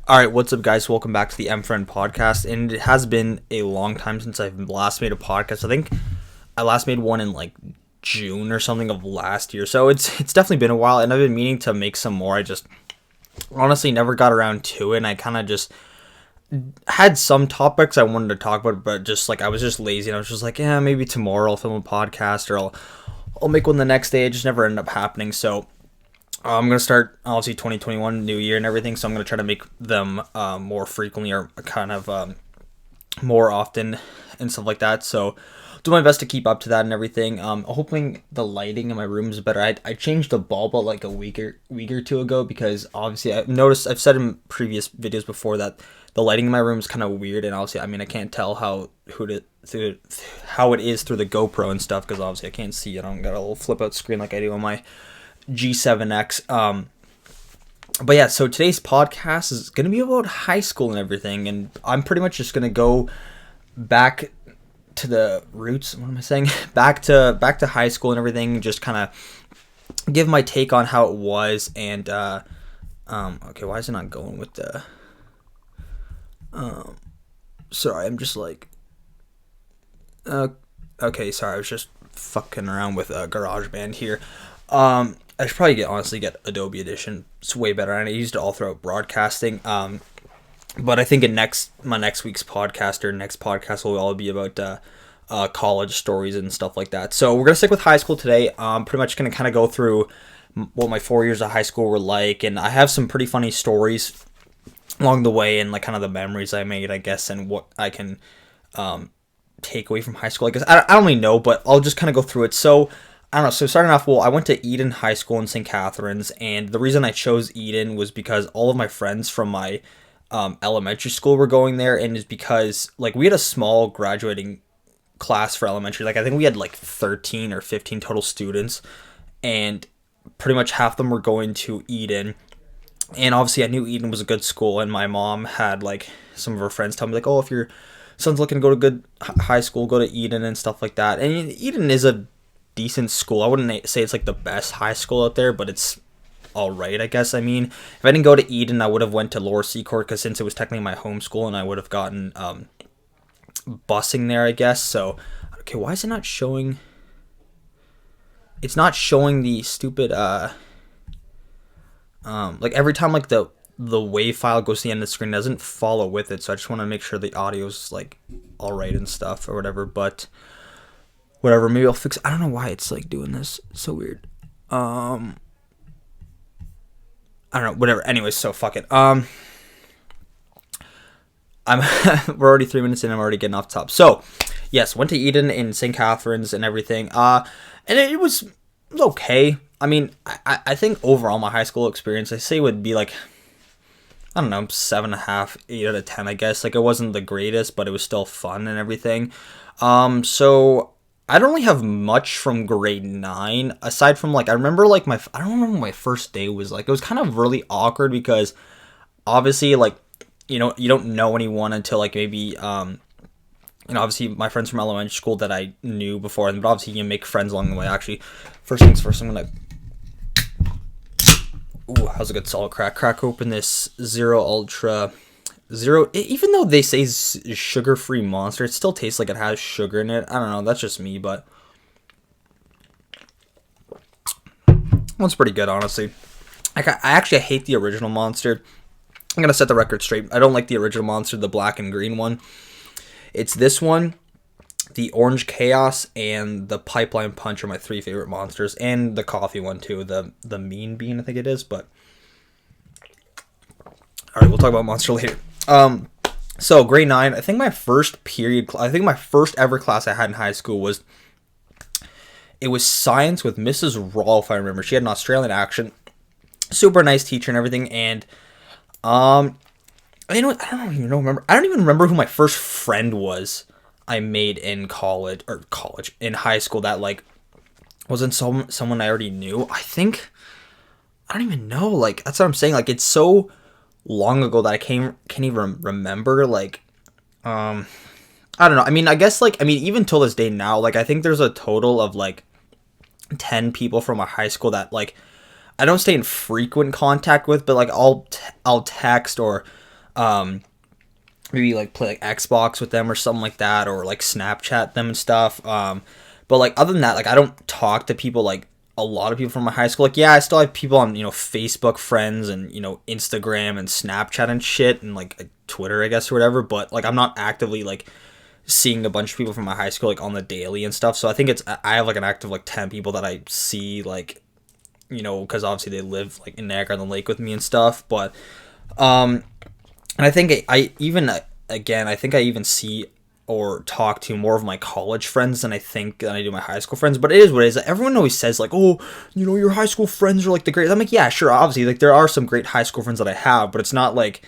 All right, what's up, guys? Welcome back to the Mfren podcast. And it has been a long time since I've last made a podcast. I think I last made one in like June or something of last year. So it's definitely been a while, and I've been meaning to make some more. I just honestly never got around to it, and I kind of just had some topics I wanted to talk about, but just like I was just lazy, and I was just like, yeah, maybe tomorrow I'll film a podcast, or I'll make one the next day. It just never ended up happening. So I'm going to start, obviously, 2021, new year and everything, so I'm going to try to make them more frequently or kind of more often and stuff like that. So I'll do my best to keep up to that and everything. Hoping the lighting in my room is better. I changed the bulb about like a week or two ago because obviously I've noticed, I've said in previous videos before that the lighting in my room is kind of weird, and obviously, I can't tell how it is through the GoPro and stuff because obviously I can't see. I don't got a little flip out screen like I do on my G7X. But yeah, so today's podcast is going to be about high school and everything, and I'm pretty much just going to go back to the roots. What am I saying? back to high school and everything, just kind of give my take on how it was. And okay, why is it not going with the sorry, I'm just like okay, sorry, I was just fucking around with GarageBand here. I should probably get Adobe Edition. It's way better, and I used it all throughout broadcasting. But I think my next week's podcast or next podcast will all be about college stories and stuff like that. So we're gonna stick with high school today. Pretty much gonna kind of go through what my 4 years of high school were like, and I have some pretty funny stories along the way, and like kind of the memories I made, I guess, and what I can take away from high school. I guess I don't really know, but I'll just kind of go through it. So I don't know. So starting off, well, I went to Eden High School in St. Catharines, and the reason I chose Eden was because all of my friends from my elementary school were going there, and it's because like we had a small graduating class for elementary. Like I think we had like 13 or 15 total students, and pretty much half of them were going to Eden. And obviously, I knew Eden was a good school, and my mom had like some of her friends tell me like, "Oh, if your son's looking to go to good high school, go to Eden and stuff like that." And Eden is a decent school. I wouldn't say it's like the best high school out there, but it's all right, I guess. If I didn't go to Eden, I would have went to Lower Seacourt because since it was technically my home school, and I would have gotten busing there, I guess. So, okay, why is it not showing? It's not showing the stupid like every time like the WAV file goes to the end of the screen, it doesn't follow with it. So I just want to make sure the audio's like all right and stuff or whatever. But whatever, maybe I'll fix it. I don't know why it's like doing this. It's so weird. I don't know, whatever. Anyways, so fuck it. I'm we're already 3 minutes in, I'm already getting off the top. So, yes, went to Eden in St. Catharines and everything. And it was okay. I think overall my high school experience, I say would be like, I don't know, 7.5, 8 out of 10, I guess. Like it wasn't the greatest, but it was still fun and everything. So I don't really have much from grade 9 aside from like I don't remember what my first day was like. It was kind of really awkward because obviously like you don't know anyone until like maybe obviously my friends from elementary school that I knew before, but obviously you make friends along the way. Actually, first things first, I'm gonna how's a good solid crack open this Zero Ultra Zero. Even though they say sugar-free Monster, it still tastes like it has sugar in it. I don't know, that's just me, but one's pretty good, honestly. I actually hate the original Monster. I'm gonna set the record straight. I don't like the original Monster, the black and green one. It's this one, the Orange Chaos, and the Pipeline Punch are my 3 favorite Monsters, and the coffee one too, the Mean Bean, I think it is. But all right, we'll talk about Monster later. So grade 9, I think my first ever class I had in high school was science with Mrs. Rawl, if I remember. She had an Australian accent, super nice teacher and everything, and you know what? I don't even remember who my first friend was I made in in high school that like wasn't someone I already knew. I don't even know. Like that's what I'm saying. Like it's so long ago that I can't even remember. Like I don't know. I guess even till this day now, like I think there's a total of like 10 people from my high school that, like, I don't stay in frequent contact with, but, like, I'll text or Maybe like play like Xbox with them or something like that, or like Snapchat them and stuff. But like other than that, like I don't talk to people like a lot of people from my high school. Like yeah, I still have people on Facebook friends and Instagram and Snapchat and shit and like Twitter I guess or whatever. But like I'm not actively like seeing a bunch of people from my high school like on the daily and stuff. So I think I have like an active like 10 people that I see like because obviously they live like in Niagara on the Lake with me and stuff. But and I think I even, again, I think I even see or talk to more of my college friends than I do my high school friends. But it is what it is. Everyone always says like, oh, your high school friends are like the great. I'm like, yeah, sure, obviously, like there are some great high school friends that I have, but it's not like,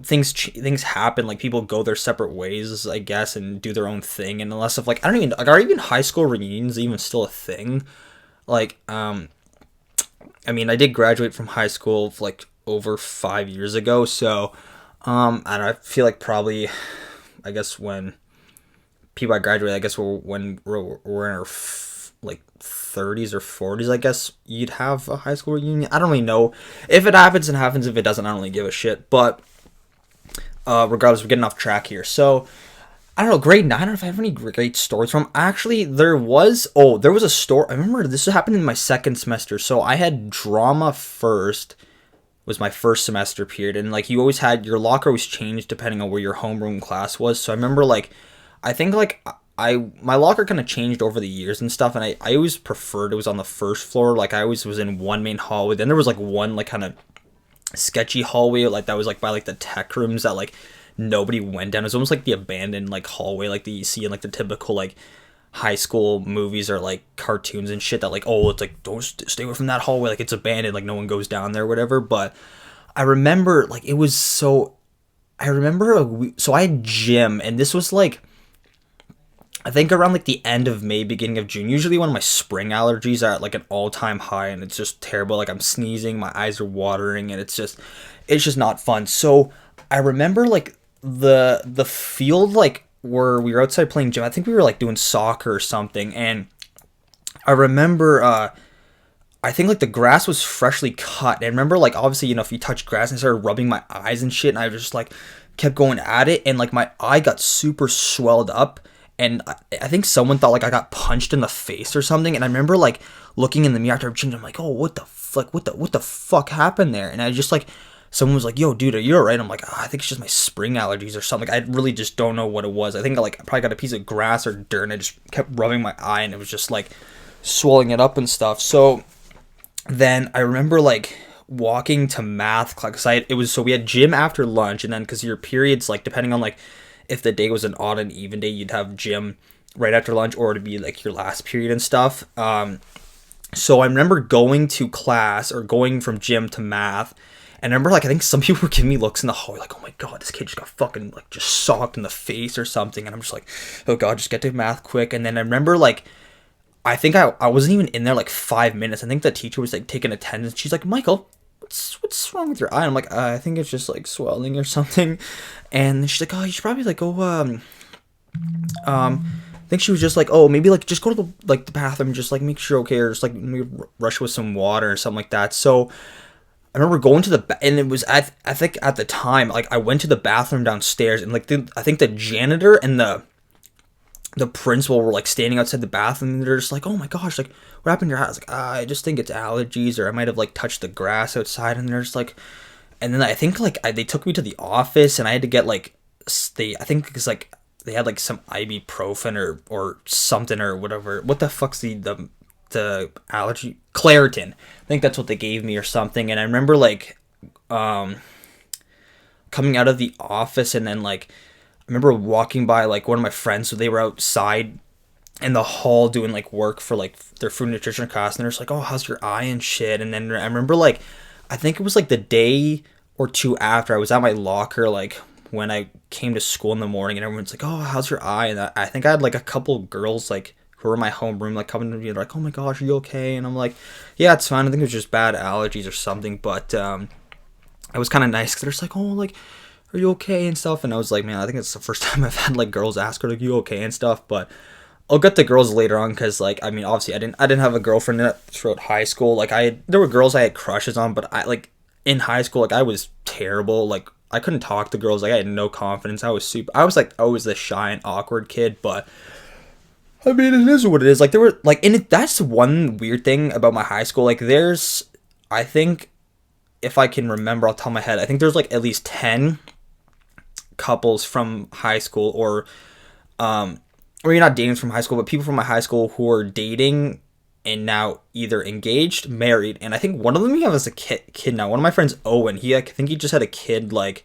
things happen. Like people go their separate ways, I guess, and do their own thing. And unless if like I don't even like, are even high school reunions even still a thing? Like, I mean, I did graduate from high school like over 5 years ago, so. And I feel like probably, I guess when people I graduated, I guess when we're in our like 30s or 40s, I guess you'd have a high school reunion. I don't really know. If it happens, it happens. If it doesn't, I don't really give a shit. But regardless, we're getting off track here. So I don't know, grade 9, I don't know if I have any great stories from. Actually, there was a story. I remember this happened in my second semester. So I had drama first. Was my first semester period, and like you always had your locker always changed depending on where your homeroom class was. So I remember like I think like my locker kind of changed over the years and stuff, and I always preferred it was on the first floor. Like I always was in one main hallway, then there was like one like kind of sketchy hallway like that was like by like the tech rooms that like nobody went down. It was almost like the abandoned like hallway like that you see in like the typical like high school movies or like cartoons and shit that like, oh, it's like don't stay away from that hallway, like it's abandoned, like no one goes down there or whatever. But I remember like it was so I remember so I had gym, and this was like I think around like the end of May, beginning of June. Usually when my spring allergies are at like an all-time high, and it's just terrible. Like I'm sneezing, my eyes are watering, and it's just not fun. So I remember like the field like where we were outside playing gym. I think we were like doing soccer or something, and I remember I think like the grass was freshly cut. And I remember like obviously if you touch grass, and I started rubbing my eyes and shit, and I just like kept going at it, and like my eye got super swelled up, and I think someone thought like I got punched in the face or something. And I remember like looking in the mirror after changing, I'm like, oh, what the fuck happened there? And I just like someone was like, yo, dude, are you alright? I'm like, I think it's just my spring allergies or something. Like, I really just don't know what it was. I think I probably got a piece of grass or dirt, and I just kept rubbing my eye, and it was just like swelling it up and stuff. So then I remember like walking to math class. So we had gym after lunch, and then because your periods, like depending on like if the day was an odd and even day, you'd have gym right after lunch, or to be like your last period and stuff. So I remember going to class or going from gym to math. And I remember, like, I think some people were giving me looks in the hallway, like, oh my god, this kid just got fucking, like, just socked in the face or something. And I'm just like, oh god, just get to math quick. And then I remember, like, I think I wasn't even in there, like, 5 minutes. I think the teacher was, like, taking attendance. She's like, Michael, what's wrong with your eye? And I'm like, I think it's just, like, swelling or something. And she's like, oh, you should probably, like, go, I think she was just like, oh, maybe, like, just go to the bathroom, just, like, make sure you're okay, or just, like, maybe rush with some water or something like that. So I remember going to and it was I think at the time, like, I went to the bathroom downstairs, and like I think the janitor and the principal were like standing outside the bathroom, and they're just like, oh my gosh, like what happened to your eye? I was like, I just think it's allergies, or I might have like touched the grass outside. And they're just like, and then I think like they took me to the office, and I had to get like I think because like they had like some ibuprofen or something or whatever. What the fuck's the allergy? Claritin. I think that's what they gave me or something. And I remember like coming out of the office, and then like I remember walking by like one of my friends, so they were outside in the hall doing like work for like their food nutrition class, and they're just like, oh, how's your eye and shit. And then I remember like I think it was like the day or two after, I was at my locker like when I came to school in the morning, and everyone's like, oh, how's your eye? And I think I had like a couple girls like who were in my homeroom like coming to me, they're like, oh my gosh, are you okay? And I'm like, yeah, it's fine. I think it was just bad allergies or something. But it was kind of nice because they're just like, oh, like, are you okay and stuff. And I was like, man, I think it's the first time I've had like girls ask her like, you okay and stuff. But I'll get the girls later on, because like, I mean, obviously I didn't have a girlfriend throughout high school. Like there were girls I had crushes on, but I like in high school, like I was terrible. Like I couldn't talk to girls. Like I had no confidence. I was like always the shy and awkward kid. But I mean, it is what it is. Like there were like, and that's one weird thing about my high school. Like I think if I can remember off the top of my head, I think there's like at least 10 couples from high school, or you're not dating from high school, but people from my high school who are dating and now either engaged, married, and I think one of them even has a kid now. One of my friends, Owen, I think he just had a kid like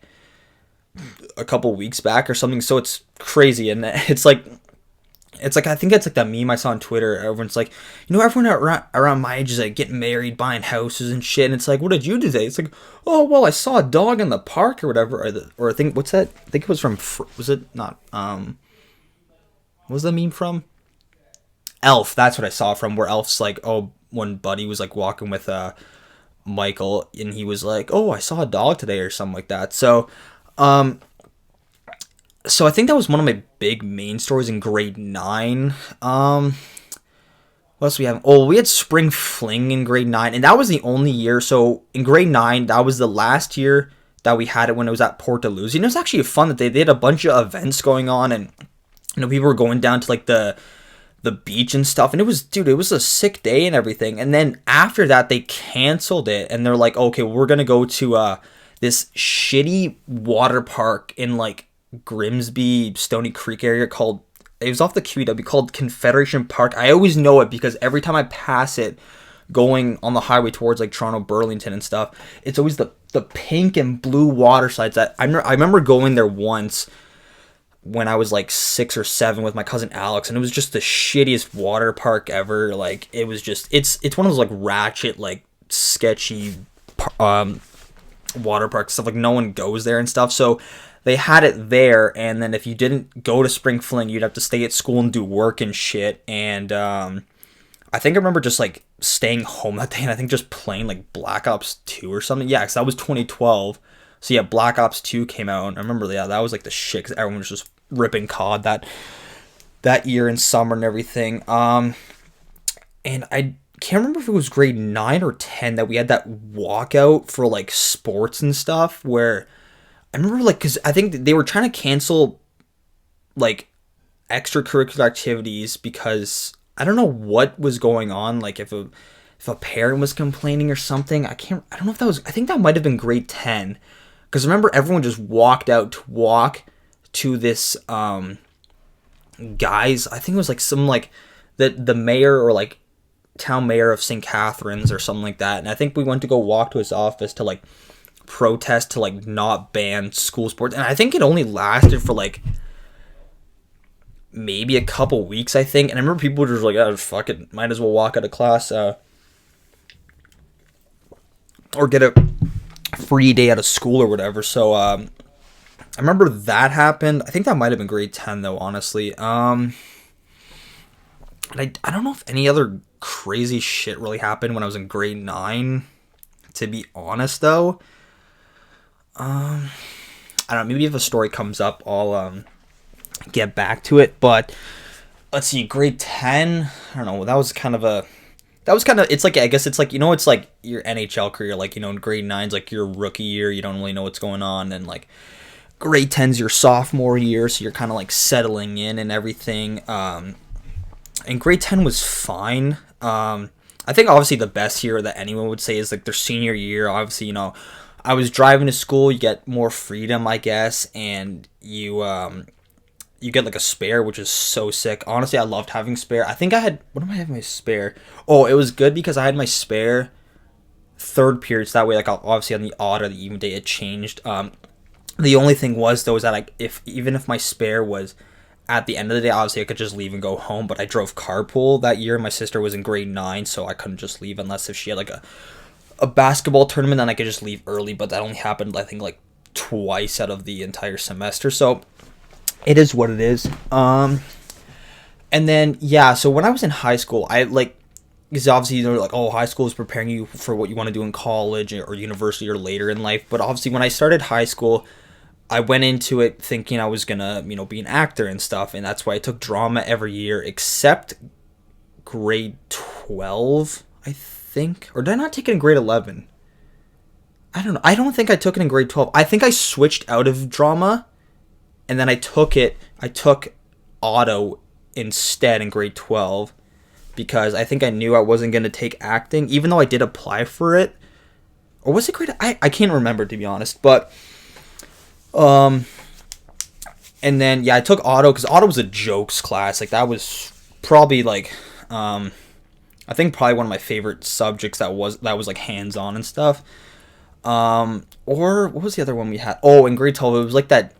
a couple weeks back or something. So it's crazy, and it's like I think it's like that meme I saw on Twitter. Everyone's like, everyone around my age is like getting married, buying houses and shit. And it's like, what did you do today? It's like, oh well, I saw a dog in the park or whatever. Or I think what's that? I think it was from was it not what was the meme from? Elf. That's what I saw from, where Elf's like, oh, when Buddy was like walking with Michael, and he was like, oh, I saw a dog today or something like that. So I think that was one of my big main stories in grade 9. What else we have? Oh, we had spring fling in grade 9, and that was the only year. So in grade 9, that was the last year that we had it, when it was at Port Dalhousie. And it was actually fun that they had a bunch of events going on, and people were going down to like the beach and stuff, and it was a sick day and everything. And then after that, they canceled it, and they're like, okay, we're gonna go to this shitty water park in like Grimsby, Stony Creek area it was off the QEW, called Confederation Park. I always know it because every time I pass it going on the highway towards like Toronto, Burlington and stuff, it's always the pink and blue water slides that I remember going there once when I was like 6 or 7 with my cousin Alex, and it was just the shittiest water park ever. Like it was just, it's one of those like ratchet, like sketchy water parks stuff. Like no one goes there and stuff. So they had it there, and then if you didn't go to Spring Fling, you'd have to stay at school and do work and shit. And I think I remember just like staying home that day, and I think just playing like Black Ops 2 or something. Yeah, because that was 2012. So yeah, Black Ops 2 came out, and I remember, yeah, that was like the shit, because everyone was just ripping COD that year in summer and everything. And I can't remember if it was grade 9 or 10 that we had that walkout for like sports and stuff, where I remember like, because I think they were trying to cancel like extracurricular activities because I don't know what was going on, like if a parent was complaining or something. I don't know if that was, I think that might have been grade 10, because remember everyone just walked out to walk to this guys, I think it was like some like the mayor or like town mayor of St. Catharines or something like that, and I think we went to go walk to his office to like protest to like not ban school sports. And I think it only lasted for like maybe a couple weeks, I think. And I remember people were just like, oh fuck it, might as well walk out of class or get a free day out of school or whatever. So I remember that happened. I think that might have been grade 10 though, honestly. I don't know if any other crazy shit really happened when I was in grade 9, to be honest though. I don't know, maybe if a story comes up, I'll get back to it. But let's see, grade 10, I don't know, it's like, I guess it's like, it's like your NHL career, like, in grade 9's like your rookie year, you don't really know what's going on, and like grade 10's your sophomore year, so you're kind of like settling in and everything. And grade 10 was fine. I think obviously the best year that anyone would say is like their senior year. Obviously, I was driving to school, you get more freedom, I guess, and you get like a spare, which is so sick. Honestly, I loved having spare. I think I had, what am I having my spare? Oh, it was good because I had my spare third period, so that way, like, obviously on the odd or the even day it changed. The only thing was though is that like even if my spare was at the end of the day, obviously I could just leave and go home, but I drove carpool that year. My sister was in grade 9, so I couldn't just leave unless if she had like a basketball tournament, then I could just leave early, but that only happened, I think, like twice out of the entire semester, so it is what it is. And then, yeah, so when I was in high school, I like, because obviously they're like, oh, high school is preparing you for what you want to do in college or university or later in life, but obviously when I started high school, I went into it thinking I was gonna, be an actor and stuff, and that's why I took drama every year except grade 12, I think. Or did I not take it in grade 11? I don't know. I don't think I took it in grade 12. I think I switched out of drama, and then I took auto instead in grade 12, because I think I knew I wasn't going to take acting, even though I did apply for it. Or was it grade? I can't remember, to be honest. But, and then, yeah, I took auto, because auto was a jokes class. Like, that was probably, like, I think probably one of my favorite subjects that was like, hands-on and stuff. Or, what was the other one we had? Oh, in grade 12, it was like that,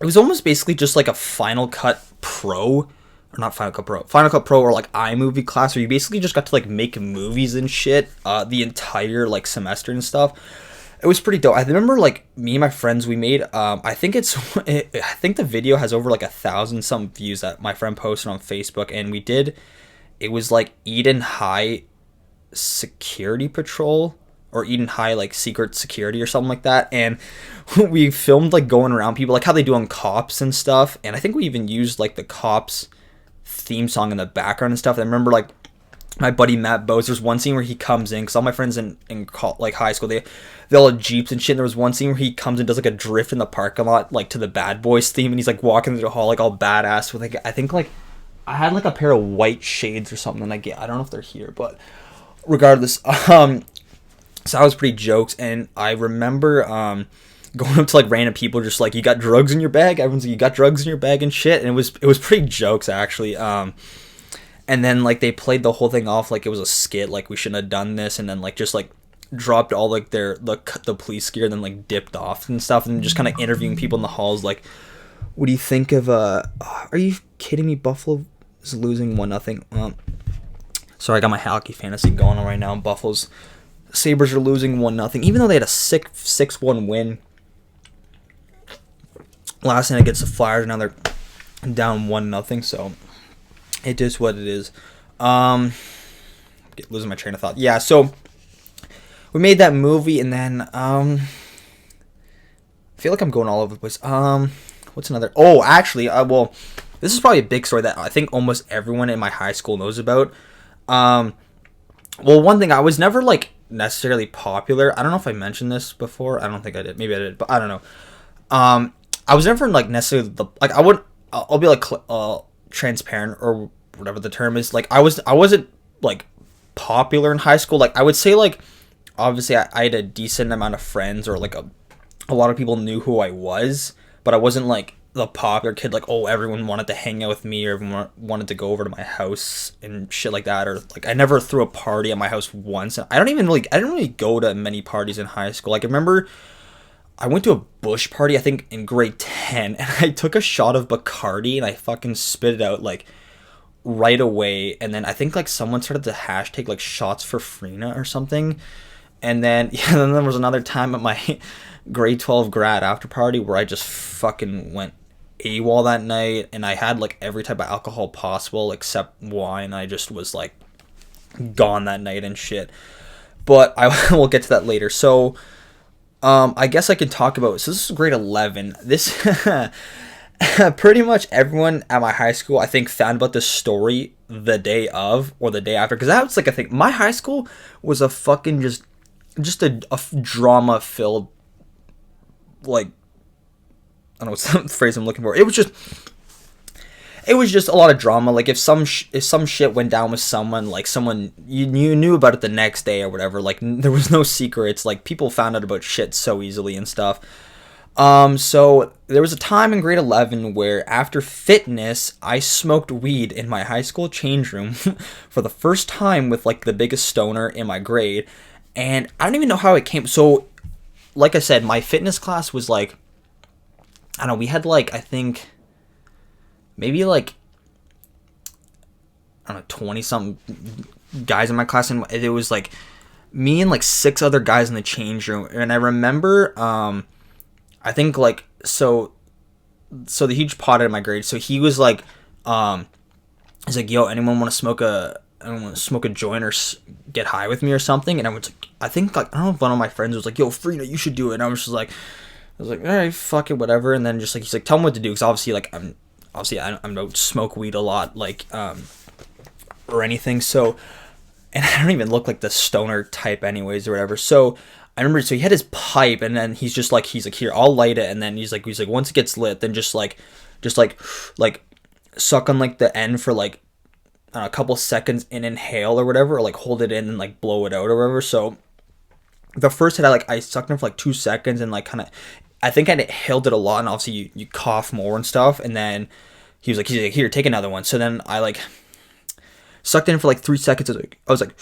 it was almost basically just like a Final Cut Pro, or not Final Cut Pro, Final Cut Pro, or like iMovie class, where you basically just got to like make movies and shit the entire like semester and stuff. It was pretty dope. I remember like me and my friends, we made I think the video has over like 1,000 some views that my friend posted on Facebook, and it was like Eden High Security Patrol, or Eden High like Secret Security or something like that, and we filmed like going around people, like how they do on Cops and stuff, and I think we even used like the Cops theme song in the background and stuff. I remember like my buddy Matt Bose, there's one scene where he comes in, because all my friends in like high school, they all had Jeeps and shit, and there was one scene where he comes and does like a drift in the parking lot, like to the Bad Boys theme, and he's like walking through the hall like all badass with like, I think like I had like a pair of white shades or something, like, I don't know if they're here, but regardless, so that was pretty jokes. And I remember going up to like random people, just like, you got drugs in your bag? Everyone's like, you got drugs in your bag and shit. And it was pretty jokes, actually. And then like they played the whole thing off like it was a skit, like we shouldn't have done this, and then like just like dropped all like the police gear, and then like dipped off and stuff, and just kind of interviewing people in the halls, like, what do you think of are you kidding me, Buffalo is losing 1-0. Sorry, I got my hockey fantasy going on right now. Buffalo's Sabres are losing 1-0, even though they had a 6-1 win last night against the Flyers. Now they're down 1-0, so it is what it is. Losing my train of thought. Yeah, so we made that movie, and then I feel like I'm going all over the place. What's another? Oh, actually, well, this is probably a big story that I think almost everyone in my high school knows about. Well, one thing, I was never like necessarily popular. I don't know if I mentioned this before. I don't think I did. Maybe I did, but I don't know. I was never like necessarily like I'll be like transparent, or whatever the term is. Like I wasn't like popular in high school. Like I would say, like, obviously I had a decent amount of friends, or like a lot of people knew who I was, but I wasn't like the popular kid, like, oh, everyone wanted to hang out with me, or everyone wanted to go over to my house and shit like that. Or like I never threw a party at my house once, and I didn't really go to many parties in high school. Like I remember I went to a bush party, I think in grade 10, and I took a shot of Bacardi and I fucking spit it out like right away. And then I think like someone started to hashtag like shots for Frena or something. And then then there was another time at my grade 12 grad after party where I just fucking went AWOL that night, and I had like every type of alcohol possible except wine. I just was like gone that night and shit. But I will get to that later. So I guess I can talk about, so this is grade 11. This pretty much everyone at my high school, I think, found about this story the day of or the day after, because that was like, I think my high school was a fucking just a drama filled, like, I don't know what's the phrase I'm looking for. It was just a lot of drama. Like if some shit went down with someone, like someone you knew about it the next day or whatever. Like there was no secrets. Like people found out about shit so easily and stuff. So there was a time in grade 11 where after fitness, I smoked weed in my high school change room for the first time with like the biggest stoner in my grade, and I don't even know how it came. So, like I said, my fitness class was like, I don't know, we had like, I think maybe like, I don't know, 20 something guys in my class, and it was like me and like 6 other guys in the change room. And I remember I think like, so the huge pothead in my grade, so he was like he's like, yo, anyone want to smoke a joint or get high with me or something? And I was like, I think like, I don't know if one of my friends was like, yo, Frena, you should do it. And I was like, all right, fuck it, whatever. And then just like, he's like, tell me what to do, because obviously like I don't smoke weed a lot, like or anything. So, and I don't even look like the stoner type anyways or whatever. So I remember, so he had his pipe, and then he's like, here, I'll light it, and then he's like, once it gets lit, then just like suck on like the end for like a couple seconds and inhale or whatever, or like hold it in and like blow it out or whatever. So the first hit, I sucked in for like 2 seconds and like kind of, I think I inhaled it a lot, and obviously you cough more and stuff, and then he's like, here, take another one. So then I like sucked in for like 3 seconds. I was like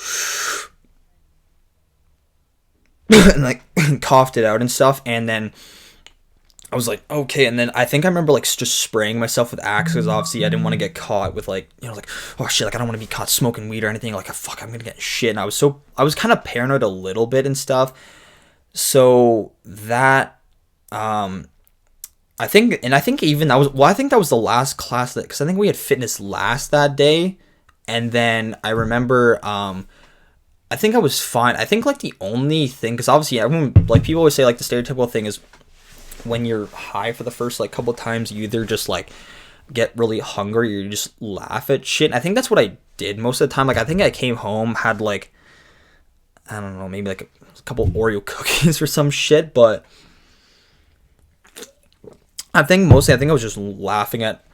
and like coughed it out and stuff, and then I was like, okay, and then I think I remember like just spraying myself with Axe, because obviously I didn't want to get caught with like, like, oh shit, like I don't want to be caught smoking weed or anything, like fuck, I'm gonna get shit. And I was kind of paranoid a little bit and stuff. So that I think even that was, I think that was the last class, that, because I think we had fitness last that day, and then I remember I think I was fine. I think like the only thing, because obviously everyone, like people always say like the stereotypical thing is when you're high for the first like couple times, you either just like get really hungry or you just laugh at shit. And I think that's what I did most of the time. Like I think I came home, had like, I don't know, maybe like a couple Oreo cookies or some shit, but I think mostly I was just laughing at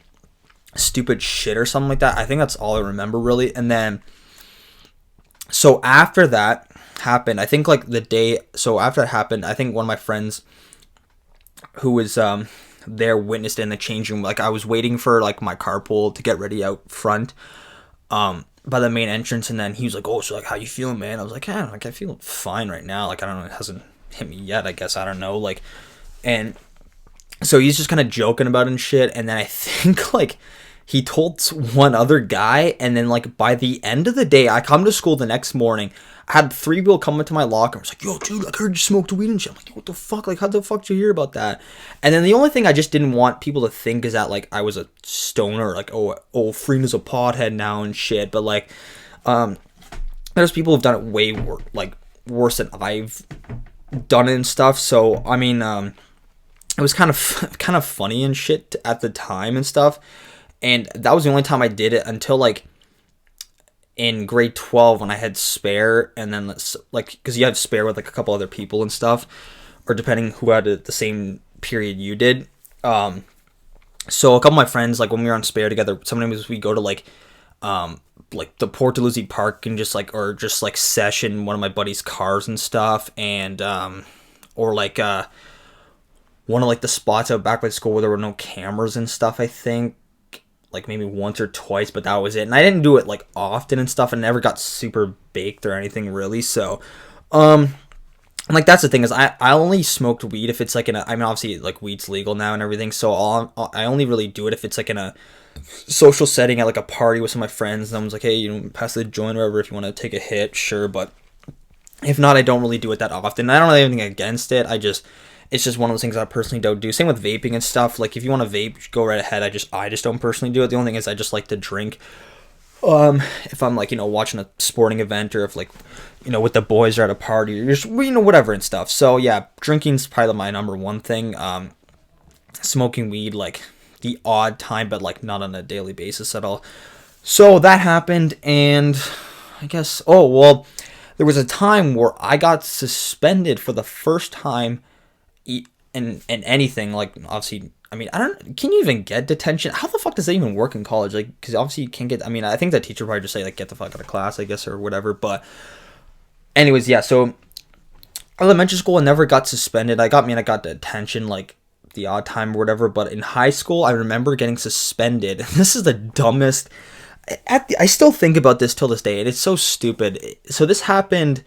stupid shit or something like that. I think that's all I remember really. And then so after that happened, I think like the day, so after that happened, I think one of my friends who was there witnessed it in the change room. Like I was waiting for like my carpool to get ready out front by the main entrance, and then he was like, oh, so like how you feeling, man? I was like, yeah, like I feel fine right now. Like I don't know, it hasn't hit me yet, I guess, I don't know. Like, and so he's just kind of joking about it and shit, and then I think like he told one other guy, and then like by the end of the day, I come to school the next morning, I had 3 people come into my locker. I was like, yo, dude, like, I heard you smoked weed and shit. I'm like, what the fuck? Like, how the fuck did you hear about that? And then the only thing I just didn't want people to think is that, like, I was a stoner. Like, oh, Frena's a pothead now and shit. But, like, there's people who've done it way worse than I've done it and stuff. So, I mean, it was kind of funny and shit at the time and stuff. And that was the only time I did it until, like, in grade 12 when I had spare, and then like, because you had spare with like a couple other people and stuff, or depending who had it the same period you did. So a couple of my friends, like when we were on spare together, sometimes we go to like the Port Dalhousie Park and just like sesh in one of my buddy's cars and stuff, and or like one of like the spots out back by the school where there were no cameras and stuff, I think. Like maybe once or twice, but that was it. And I didn't do it like often and stuff, and never got super baked or anything really. So, like that's the thing is I only smoked weed if it's like in a, I mean obviously like weed's legal now and everything. So I only really do it if it's like in a social setting at like a party with some of my friends, and I was like, hey, you know, pass the joint or whatever if you want to take a hit, sure. But if not, I don't really do it that often. I don't really have anything against it. It's just one of those things I personally don't do. Same with vaping and stuff. Like, if you want to vape, go right ahead. I just don't personally do it. The only thing is I just like to drink. If I'm, like, you know, watching a sporting event, or if, like, you know, with the boys or at a party, or just, you know, whatever and stuff. So, yeah, drinking's probably my number one thing. Smoking weed, like, the odd time, but, like, not on a daily basis at all. So, that happened, and I guess, oh, well, there was a time where I got suspended for the first time in anything. Like, obviously, I mean, can you even get detention? How the fuck does that even work in college? Like, because obviously you can't get, I mean, I think that teacher probably just say, like, get the fuck out of class, I guess, or whatever. But anyways, yeah, so elementary school, I never got suspended. I got detention, like, the odd time or whatever. But in high school, I remember getting suspended. This is the dumbest, I still think about this till this day, and it's so stupid. So this happened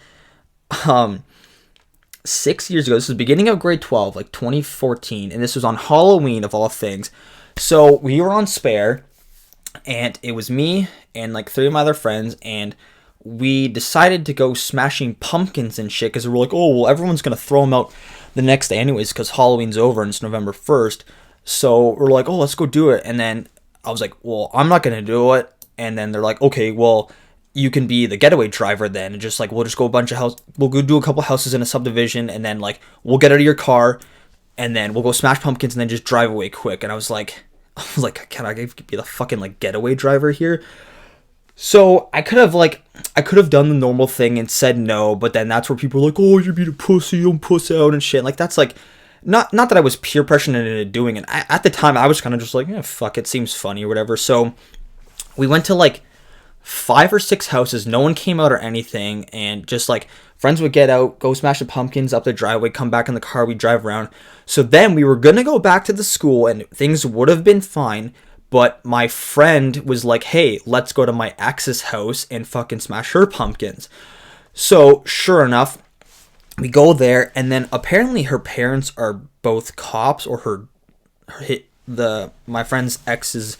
6 years ago. This was beginning of grade 12, like 2014, and this was on Halloween of all things. So we were on spare, and it was me and like 3 of my other friends, and we decided to go smashing pumpkins and shit, because we were like, oh, well, everyone's gonna throw them out the next day anyways, because Halloween's over and it's November 1st. So we're like, oh, let's go do it. And then I was like, well, I'm not gonna do it. And then they're like, okay, well, you can be the getaway driver then, and just like, we'll just go we'll go do a couple houses in a subdivision, and then like we'll get out of your car, and then we'll go smash pumpkins and then just drive away quick. And I was like, can I be the fucking like getaway driver here? So I could have done the normal thing and said no, but then that's where people are like, oh, you're being a pussy, don't puss out and shit. Like that's like not that I was peer pressured into doing it. At the time, I was kind of just like, yeah, fuck, it seems funny or whatever. So we went to like 5 or 6 houses. No one came out or anything, and just like friends would get out, go smash the pumpkins up the driveway, come back in the car, we drive around. So then we were gonna go back to the school, and things would have been fine. But my friend was like, hey, let's go to my ex's house and fucking smash her pumpkins. So sure enough, we go there, and then apparently her parents are both cops, or my friend's ex's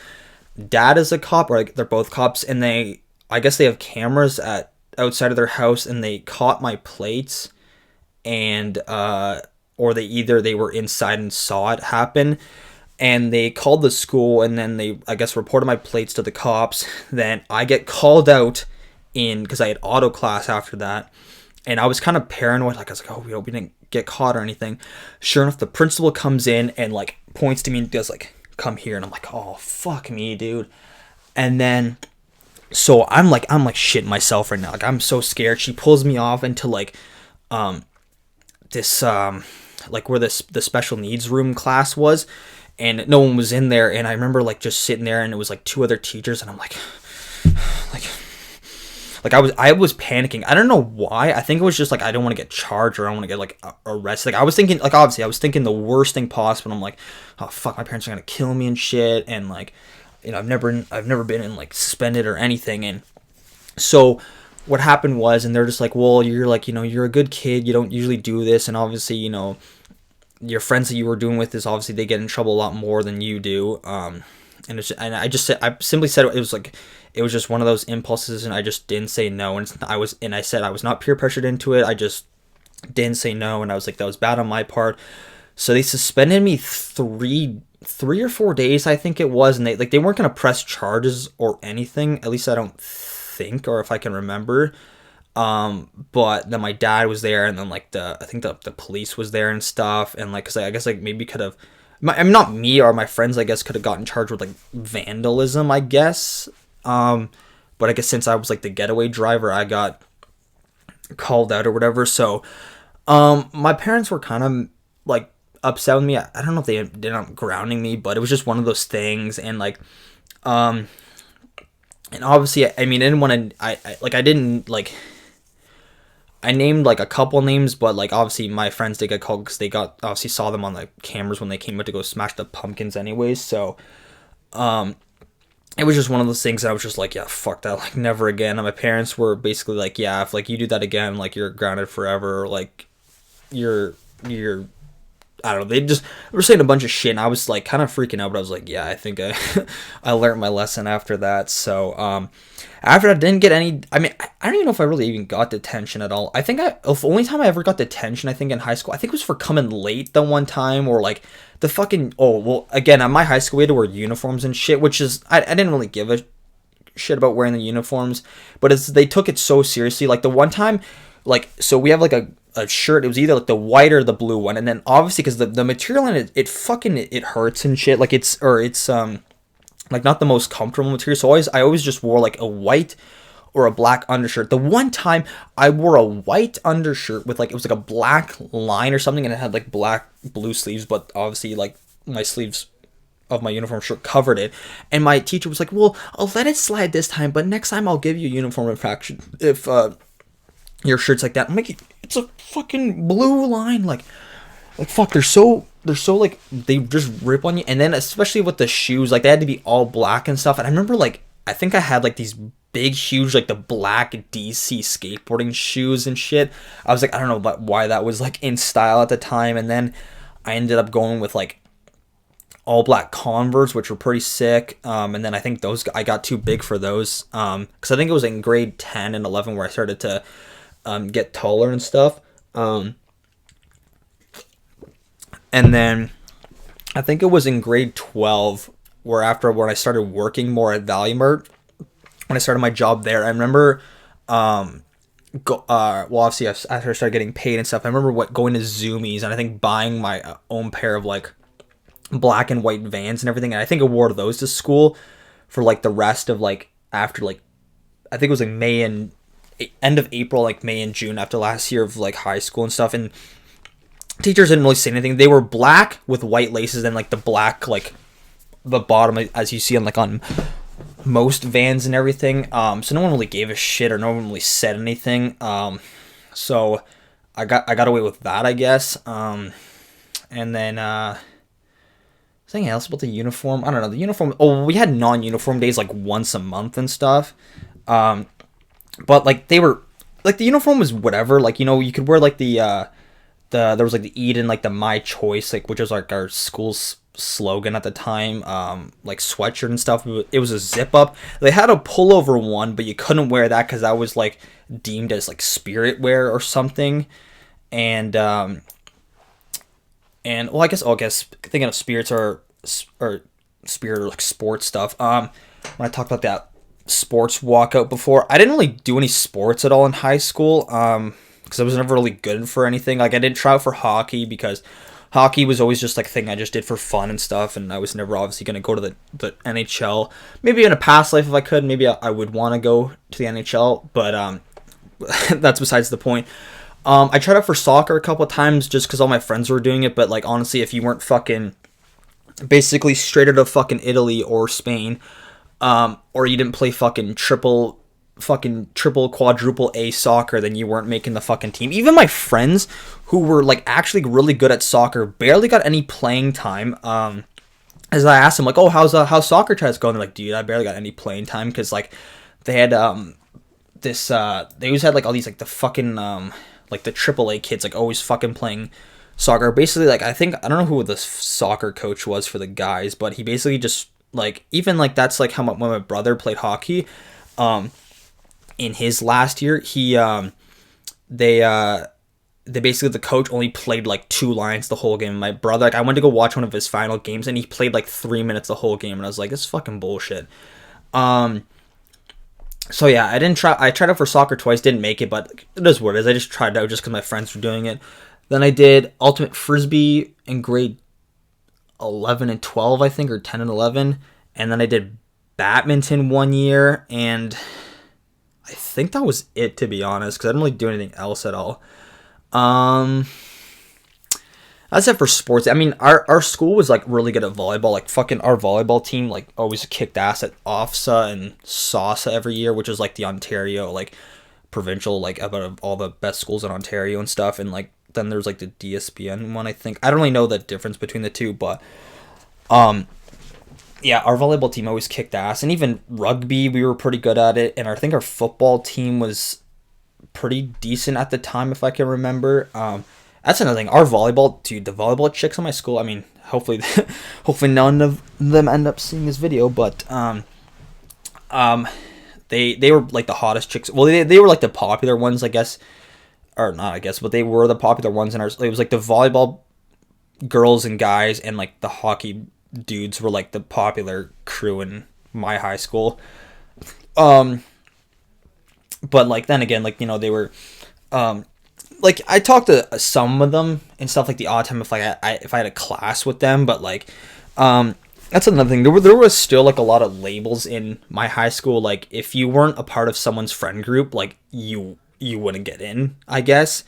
dad is a cop, or like they're both cops, and I guess they have cameras at outside of their house, and they caught my plates, and or they were inside and saw it happen, and they called the school, and then they, I guess, reported my plates to the cops. Then I get called out in, because I had auto class after that, and I was kind of paranoid. Like I was like, oh, we hope we didn't get caught or anything. Sure enough, the principal comes in and like points to me and does like, come here, and I'm like, oh fuck me, dude. And then so I'm like shitting myself right now. Like I'm so scared. She pulls me off into like this like where the special needs room class was, and no one was in there. And I remember like just sitting there, and it was like 2 other teachers, and I'm like I was panicking. I don't know why. I think it was just like I don't want to get charged, or I don't want to get like arrested. Like I was thinking, like obviously I was thinking the worst thing possible. I'm like, oh fuck, my parents are gonna kill me and shit. And like, you know, I've never been in like suspended or anything. And so what happened was, and they're just like, well, you're like, you know, you're a good kid, you don't usually do this, and obviously, you know, your friends that you were doing with this, obviously they get in trouble a lot more than you do. And I simply said it was like, it was just one of those impulses, and I just didn't say no. And I said I was not peer pressured into it. I just didn't say no, and I was like, that was bad on my part. So they suspended me 3 or 4 days, I think it was, and they weren't gonna press charges or anything. At least I don't think, or if I can remember. But then my dad was there, and then like I think the police was there and stuff, and like, cause I guess like maybe could have, I mean, not me or my friends, I guess, could have gotten charged with like vandalism, I guess. But I guess since I was like the getaway driver, I got called out or whatever. So, my parents were kind of like upset with me. I don't know if they ended up grounding me, but it was just one of those things. And like, and obviously, I mean, I didn't want to, I didn't like, I named like a couple names, but like obviously my friends did get called because they obviously saw them on the cameras when they came out to go smash the pumpkins anyways. So, it was just one of those things that I was just like, yeah, fuck that, like never again. And my parents were basically like, yeah, if like you do that again, like you're grounded forever, or, like you're I don't know. They just were saying a bunch of shit, and I was like kind of freaking out. But I was like, yeah, I think I learned my lesson after that. So after that, I didn't get any. I mean, I don't even know if I really even got detention at all. I think the only time I ever got detention, I think in high school, I think it was for coming late the one time, or like the fucking, oh well, again at my high school we had to wear uniforms and shit, which is I didn't really give a shit about wearing the uniforms, but they took it so seriously. Like the one time, like, so we have like a shirt, it was either like the white or the blue one, and then obviously because the material in it hurts and shit, like it's like not the most comfortable material, so I always just wore like a white or a black undershirt. The one time I wore a white undershirt with like, it was like a black line or something, and it had like black blue sleeves, but obviously like my sleeves of my uniform shirt covered it, and my teacher was like, well, I'll let it slide this time, but next time I'll give you a uniform infraction if your shirt's like that. I'm like, it's a fucking blue line, like fuck, they're so like, they just rip on you. And then especially with the shoes, like they had to be all black and stuff. And I remember like, I think I had like these big, huge, like the black DC skateboarding shoes and shit. I was like, I don't know about why that was like in style at the time. And then I ended up going with like all black Converse, which were pretty sick. And then I think I got too big for those. Cause I think it was in grade 10 and 11 where I started to get taller and stuff. And then I think it was in grade 12 when I started working more at Value Mart, when I started my job there. I remember, well, obviously after I started getting paid and stuff, I remember going to Zoomies, and I think buying my own pair of like black and white Vans and everything. And I think I wore those to school for like the rest of like, after like I think it was like May and end of April, like May and June after last year of like high school and stuff, and teachers didn't really say anything. They were black with white laces and like the black like the bottom as you see on like on most Vans and everything. So no one really gave a shit or no one really said anything. So I got away with that, I guess. And then something else about the uniform. I don't know, the uniform. Oh, we had non-uniform days like once a month and stuff. But like they were like the uniform was whatever. Like, you know, you could wear like there was like the Eden, like the My Choice, like which was like our school's slogan at the time, like sweatshirt and stuff. It was a zip up. They had a pullover one, but you couldn't wear that because that was like deemed as like spirit wear or something. And well, I guess thinking of spirits or spirit or like sports stuff. When I talked about that sports walkout before, I didn't really do any sports at all in high school. Because I was never really good for anything. Like I didn't try out for hockey because hockey was always just like a thing I just did for fun and stuff, and I was never obviously going to go to the NHL. Maybe in a past life if I could, maybe I would want to go to the NHL, but that's besides the point. I tried out for soccer a couple of times just because all my friends were doing it, but like honestly, if you weren't fucking basically straight out of fucking Italy or Spain, or you didn't play fucking triple, quadruple A soccer, then you weren't making the fucking team. Even my friends who were like actually really good at soccer barely got any playing time. As I asked them like, oh, how's soccer tries going? They're like, dude, I barely got any playing time because like they had they always had like all these like the fucking like the triple A kids like always fucking playing soccer. Basically, like I don't know who the soccer coach was for the guys, but he basically just like even like that's like how when my brother played hockey. In his last year, they basically the coach only played like 2 lines the whole game. My brother, like I went to go watch one of his final games, and he played like 3 minutes the whole game, and I was like, this is fucking bullshit. So yeah, I tried out for soccer twice, didn't make it, but it is what it is. I just tried out just because my friends were doing it. Then I did ultimate frisbee in grade 11 and 12, I think, or 10 and 11, and then I did badminton 1 year, and I think that was it, to be honest, because I didn't really do anything else at all. That's it for sports. I mean, our school was like really good at volleyball. Like fucking our volleyball team like always kicked ass at OFSA and SASA every year, which is like the Ontario like provincial like about all the best schools in Ontario and stuff. And like then there's like the DSBN one, I think. I don't really know the difference between the two, but yeah, our volleyball team always kicked ass, and even rugby, we were pretty good at it, and I think our football team was pretty decent at the time, if I can remember. That's another thing. Our volleyball, dude, the volleyball chicks in my school, I mean, hopefully none of them end up seeing this video, but they were like the hottest chicks. Well, they were like the popular ones, I guess, or not, I guess, but they were the popular ones in our. It was like the volleyball girls and guys, and like the hockey dudes were like the popular crew in my high school. But like then again, like, you know, they were like I talked to some of them and stuff like the odd time if like if I had a class with them, but like that's another thing. There was still like a lot of labels in my high school. Like if you weren't a part of someone's friend group, like you wouldn't get in, I guess.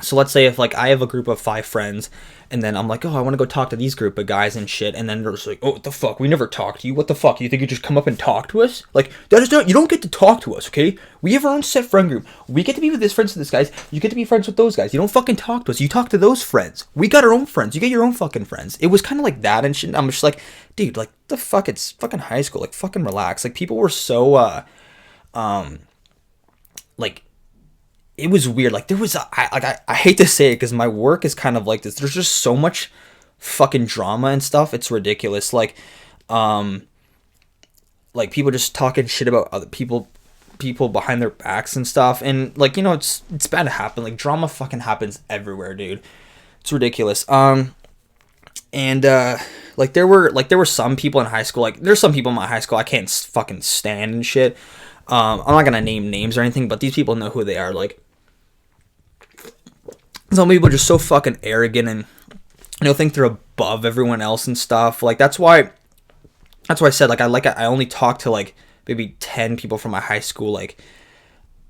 So let's say if like I have a group of 5 friends, and then I'm like, oh, I want to go talk to these group of guys and shit, and then they're just like, oh, what the fuck? We never talked to you. What the fuck? You think you just come up and talk to us? Like that is not. You don't get to talk to us, okay? We have our own set friend group. We get to be with this friends with this guys. You get to be friends with those guys. You don't fucking talk to us. You talk to those friends. We got our own friends. You get your own fucking friends. It was kind of like that and shit. I'm just like, dude, like the fuck? It's fucking high school. Like fucking relax. Like people were so like. It was weird. Like there was, I hate to say it because my work is kind of like this. There's just so much fucking drama and stuff. It's ridiculous. Like people just talking shit about other people behind their backs and stuff. And like, you know, it's bad to happen. Like drama fucking happens everywhere, dude. It's ridiculous. And like there were some people in high school. Like there's some people in my high school I can't fucking stand and shit. I'm not gonna name names or anything, but these people know who they are. Like some people are just so fucking arrogant and, you know, think they're above everyone else and stuff. Like that's why I said like I only talk to like maybe 10 people from my high school, like,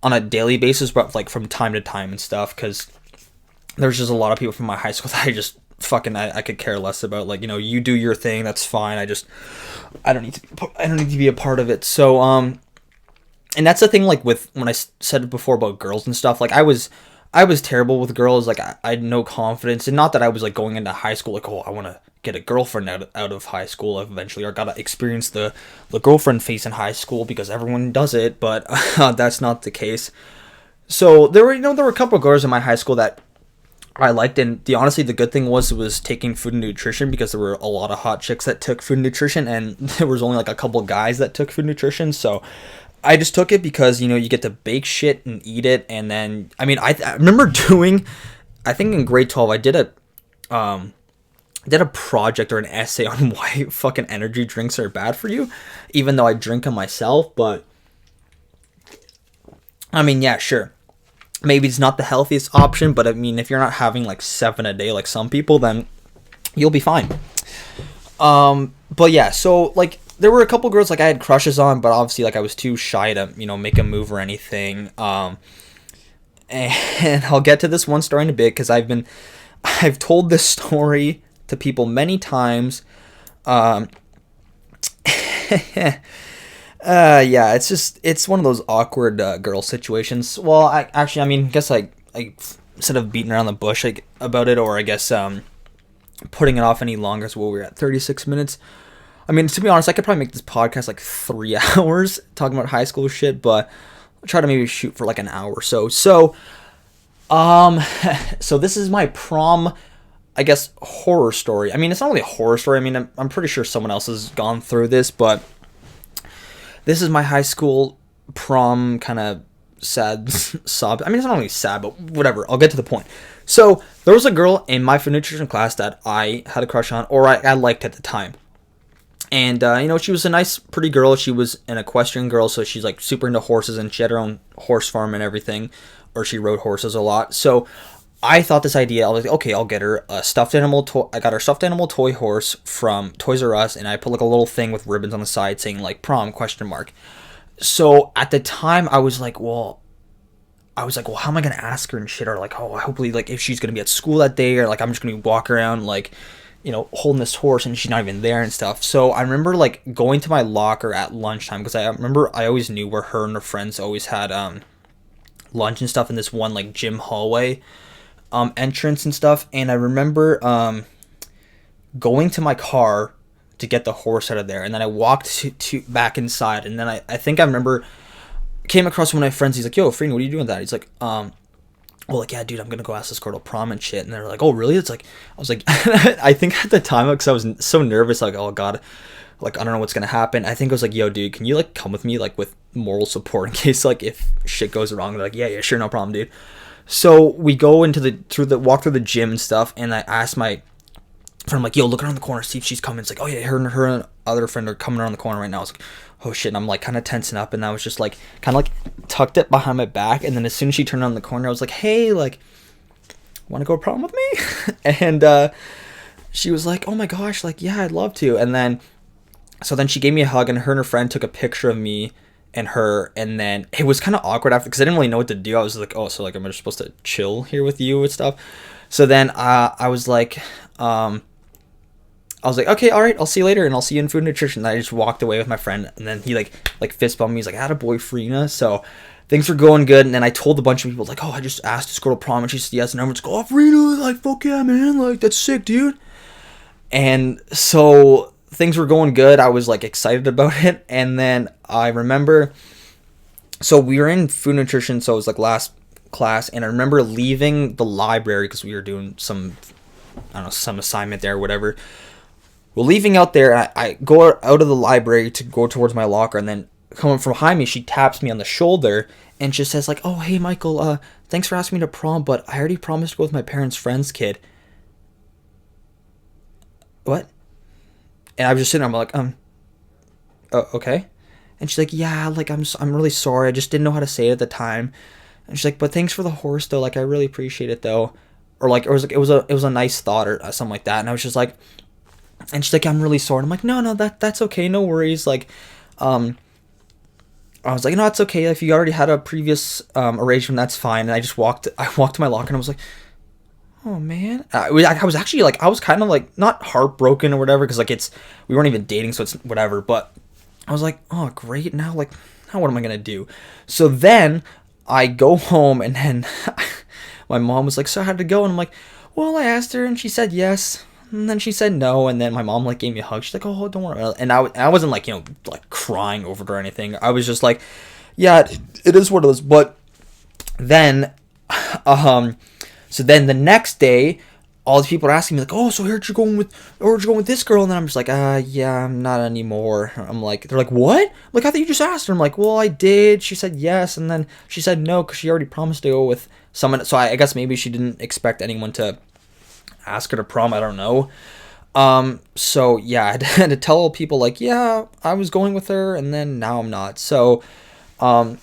on a daily basis, but, like, from time to time and stuff, because there's just a lot of people from my high school that I just fucking, I could care less about. Like, you do your thing, that's fine. I don't need to be a part of it. So, and that's the thing, like, with, when I said before about girls and stuff, like, I was terrible with girls. Like, I had no confidence, and not that I was, like, going into high school, like, oh, I want to get a girlfriend out of high school eventually, or gotta experience the girlfriend phase in high school, because everyone does it, but that's not the case. So, there were a couple of girls in my high school that I liked, and honestly, the good thing was taking food and nutrition, because there were a lot of hot chicks that took food and nutrition, and there was only, like, a couple guys that took food and nutrition, so I just took it because, you get to bake shit and eat it. And then, I mean, I remember doing, I think in grade 12, I did a project or an essay on why fucking energy drinks are bad for you, even though I drink them myself. But, I mean, yeah, sure, maybe it's not the healthiest option, but I mean, if you're not having, like, 7 a day like some people, then you'll be fine. But yeah, so, like, there were a couple girls, like, I had crushes on, but obviously, like, I was too shy to, make a move or anything. And I'll get to this one story in a bit, because I've told this story to people many times. Yeah, it's one of those awkward girl situations. Well, I mean, guess I instead of beating around the bush about it, or I guess putting it off any longer, so we're at 36 minutes. I mean, to be honest, I could probably make this podcast like 3 hours talking about high school shit, but I'll try to maybe shoot for like an hour or so. So this is my prom, I guess, horror story. I mean, it's not really a horror story. I mean, I'm pretty sure someone else has gone through this, but this is my high school prom kind of sad sob. I mean, it's not really sad, but whatever. I'll get to the point. So there was a girl in my food nutrition class that I had a crush on, or I liked at the time. And, she was a nice, pretty girl. She was an equestrian girl, so she's, like, super into horses, and she had her own horse farm and everything, or she rode horses a lot. So I thought this idea, I was like, okay, I'll get her a stuffed animal toy. I got her stuffed animal toy horse from Toys R Us, and I put, like, a little thing with ribbons on the side saying, like, prom, ? So at the time, I was like, well, how am I going to ask her and shit? Or, like, oh, hopefully, like, if she's going to be at school that day, or, like, I'm just going to walk around, like, holding this horse and she's not even there and stuff. So I remember, like, going to my locker at lunchtime, because I remember I always knew where her and her friends always had lunch and stuff in this one, like, gym hallway entrance and stuff. And I remember going to my car to get the horse out of there, and then I walked to back inside, and then I think I remember came across one of my friends. He's like, yo, Frena, what are you doing with that? He's like, well, like, yeah, dude, I'm gonna go ask this girl to prom and shit. And they're like, oh, really? It's like, I was like, I think at the time, because I was so nervous, like, oh god, like, I don't know what's gonna happen. I think I was like, yo, dude, can you, like, come with me, like, with moral support in case, like, if shit goes wrong? They're like, yeah, sure, no problem, dude. So we go walk through the gym and stuff, and I asked my friend, I'm like, yo, look around the corner, see if she's coming. It's like, oh yeah, her and other friend are coming around the corner right now. I was like, oh shit, and I'm, like, kind of tensing up, and I was just, like, kind of, like, tucked it behind my back, and then as soon as she turned on the corner, I was like, hey, like, want to go prom with me? And she was like, oh my gosh, like, yeah, I'd love to. And then she gave me a hug, and her friend took a picture of me and her, and then it was kind of awkward after, because I didn't really know what to do. I was like, oh, so, like, am I just supposed to chill here with you and stuff? So then I was like, okay, all right, I'll see you later, and I'll see you in food and nutrition. And I just walked away with my friend, and then he like fist bumped me. He's like, attaboy, Frena. So things were going good, and then I told a bunch of people, like, oh, I just asked this girl to prom, and she said yes, and everyone's like, oh, Frena, like, fuck yeah, man, like, that's sick, dude. And so things were going good. I was, like, excited about it, and then I remember, so we were in food nutrition, so it was, like, last class, and I remember leaving the library, because we were doing some assignment there or whatever. We're leaving out there, and I go out of the library to go towards my locker, and then coming from behind me, she taps me on the shoulder, and just says, like, oh, hey, Michael, thanks for asking me to prom, but I already promised to go with my parents' friend's kid. What? And I was just sitting there, I'm like, okay. And she's like, yeah, like, I'm really sorry, I just didn't know how to say it at the time. And she's like, but thanks for the horse, though, like, I really appreciate it, though. Or, like, it was a nice thought, or something like that. And I was just like, and she's like, I'm really sorry. And I'm like, no, that's okay, no worries. Like, I was like, no, it's okay. If you already had a previous arrangement, that's fine. And I walked to my locker and I was like, oh man. I was actually like, I was kind of like not heartbroken or whatever, because like we weren't even dating, so it's whatever. But I was like, oh great, now like, now what am I gonna do? So then I go home, and then my mom was like, so how'd it go? And I'm like, well, I asked her and she said yes. And then she said no, and then my mom like gave me a hug. She's like, "Oh, don't worry." And I wasn't like, like crying over it or anything. I was just like, "Yeah, it is what it is." But then, so then the next day, all the people are asking me like, "Oh, so where'd you go with this girl?" And then I'm just like, yeah, I'm not anymore." I'm like, they're like, "What?" I'm like, "I thought you just asked her." I'm like, "Well, I did." She said yes, and then she said no because she already promised to go with someone. So I guess maybe she didn't expect anyone to ask her to prom. I don't know. So yeah, I had to tell people like, yeah, I was going with her, and then now I'm not. So, and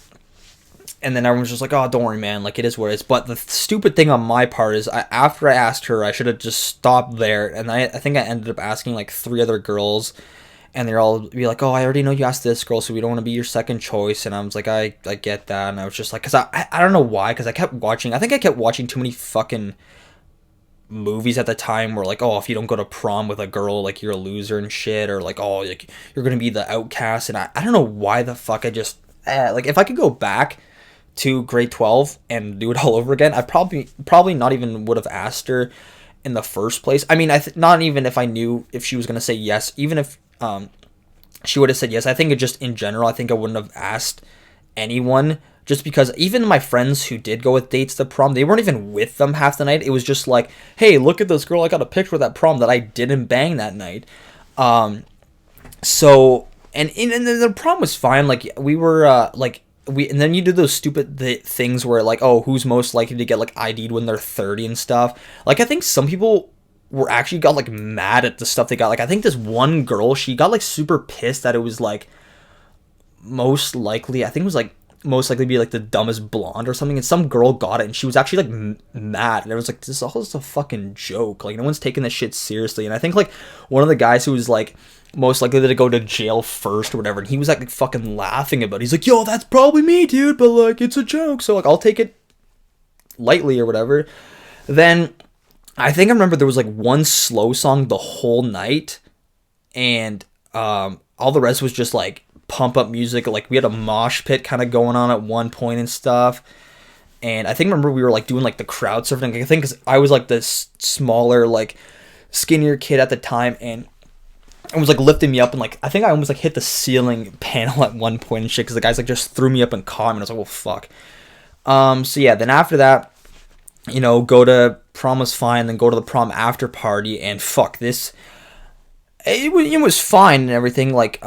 then everyone's just like, oh, don't worry, man. Like, it is what it is. But the stupid thing on my part is, after I asked her, I should have just stopped there. And I think I ended up asking like 3 other girls, and they're all be like, oh, I already know you asked this girl, so we don't want to be your second choice. And I was like, I get that. And I was just like, because I don't know why, because I kept watching. I think I kept watching too many fucking movies at the time where like, oh, if you don't go to prom with a girl, like you're a loser and shit, or like, oh, like you're gonna be the outcast. And I don't know why the fuck I just like, if I could go back to grade 12 and do it all over again, I probably not even would have asked her in the first place. I mean, not even if I knew if she was gonna say yes, even if she would have said yes. I think it just in general, I think I wouldn't have asked anyone, just because even my friends who did go with dates to prom, they weren't even with them half the night. It was just like, hey, look at this girl I got a picture with at prom that I didn't bang that night. So and the prom was fine. Like we were and then you do those stupid things where like, oh, who's most likely to get like ID'd when they're 30 and stuff. Like I think some people were actually got like mad at the stuff they got. Like I think this one girl, she got like super pissed that it was like most likely, I think it was like most likely be like the dumbest blonde or something, and some girl got it and she was actually like mad, and it was like, this is all just a fucking joke, like no one's taking this shit seriously. And I think like one of the guys who was like most likely to go to jail first or whatever, and he was like fucking laughing about it. He's like, yo, that's probably me, dude, but like it's a joke, so like I'll take it lightly or whatever. Then I think I remember there was like one slow song the whole night, and all the rest was just like pump up music. Like we had a mosh pit kind of going on at one point and stuff. And I think remember we were like doing like the crowd surfing. I think because I was like this smaller, like skinnier kid at the time, and it was like lifting me up, and like I think I almost like hit the ceiling panel at one point and shit, because the guys like just threw me up and caught me, and I was like, well, fuck. So yeah, then after that, go to prom was fine, then go to the prom after party, and fuck this. It was fine and everything, like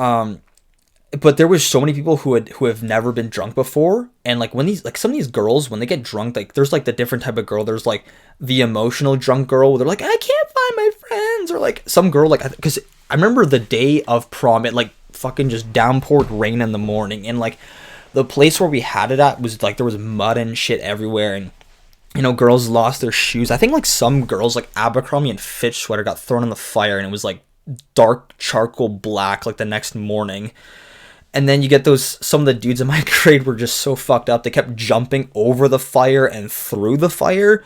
but there was so many people who have never been drunk before, and like when these, like some of these girls, when they get drunk, like there's like the different type of girl. There's like the emotional drunk girl where they're like, I can't find my friends, or like some girl like, because I remember the day of prom, it like fucking just downpoured rain in the morning, and like the place where we had it at was like there was mud and shit everywhere, and girls lost their shoes. I think like some girls like Abercrombie and Fitch sweater got thrown in the fire, and it was like dark charcoal black like the next morning. And then you get some of the dudes in my grade were just so fucked up. They kept jumping over the fire and through the fire.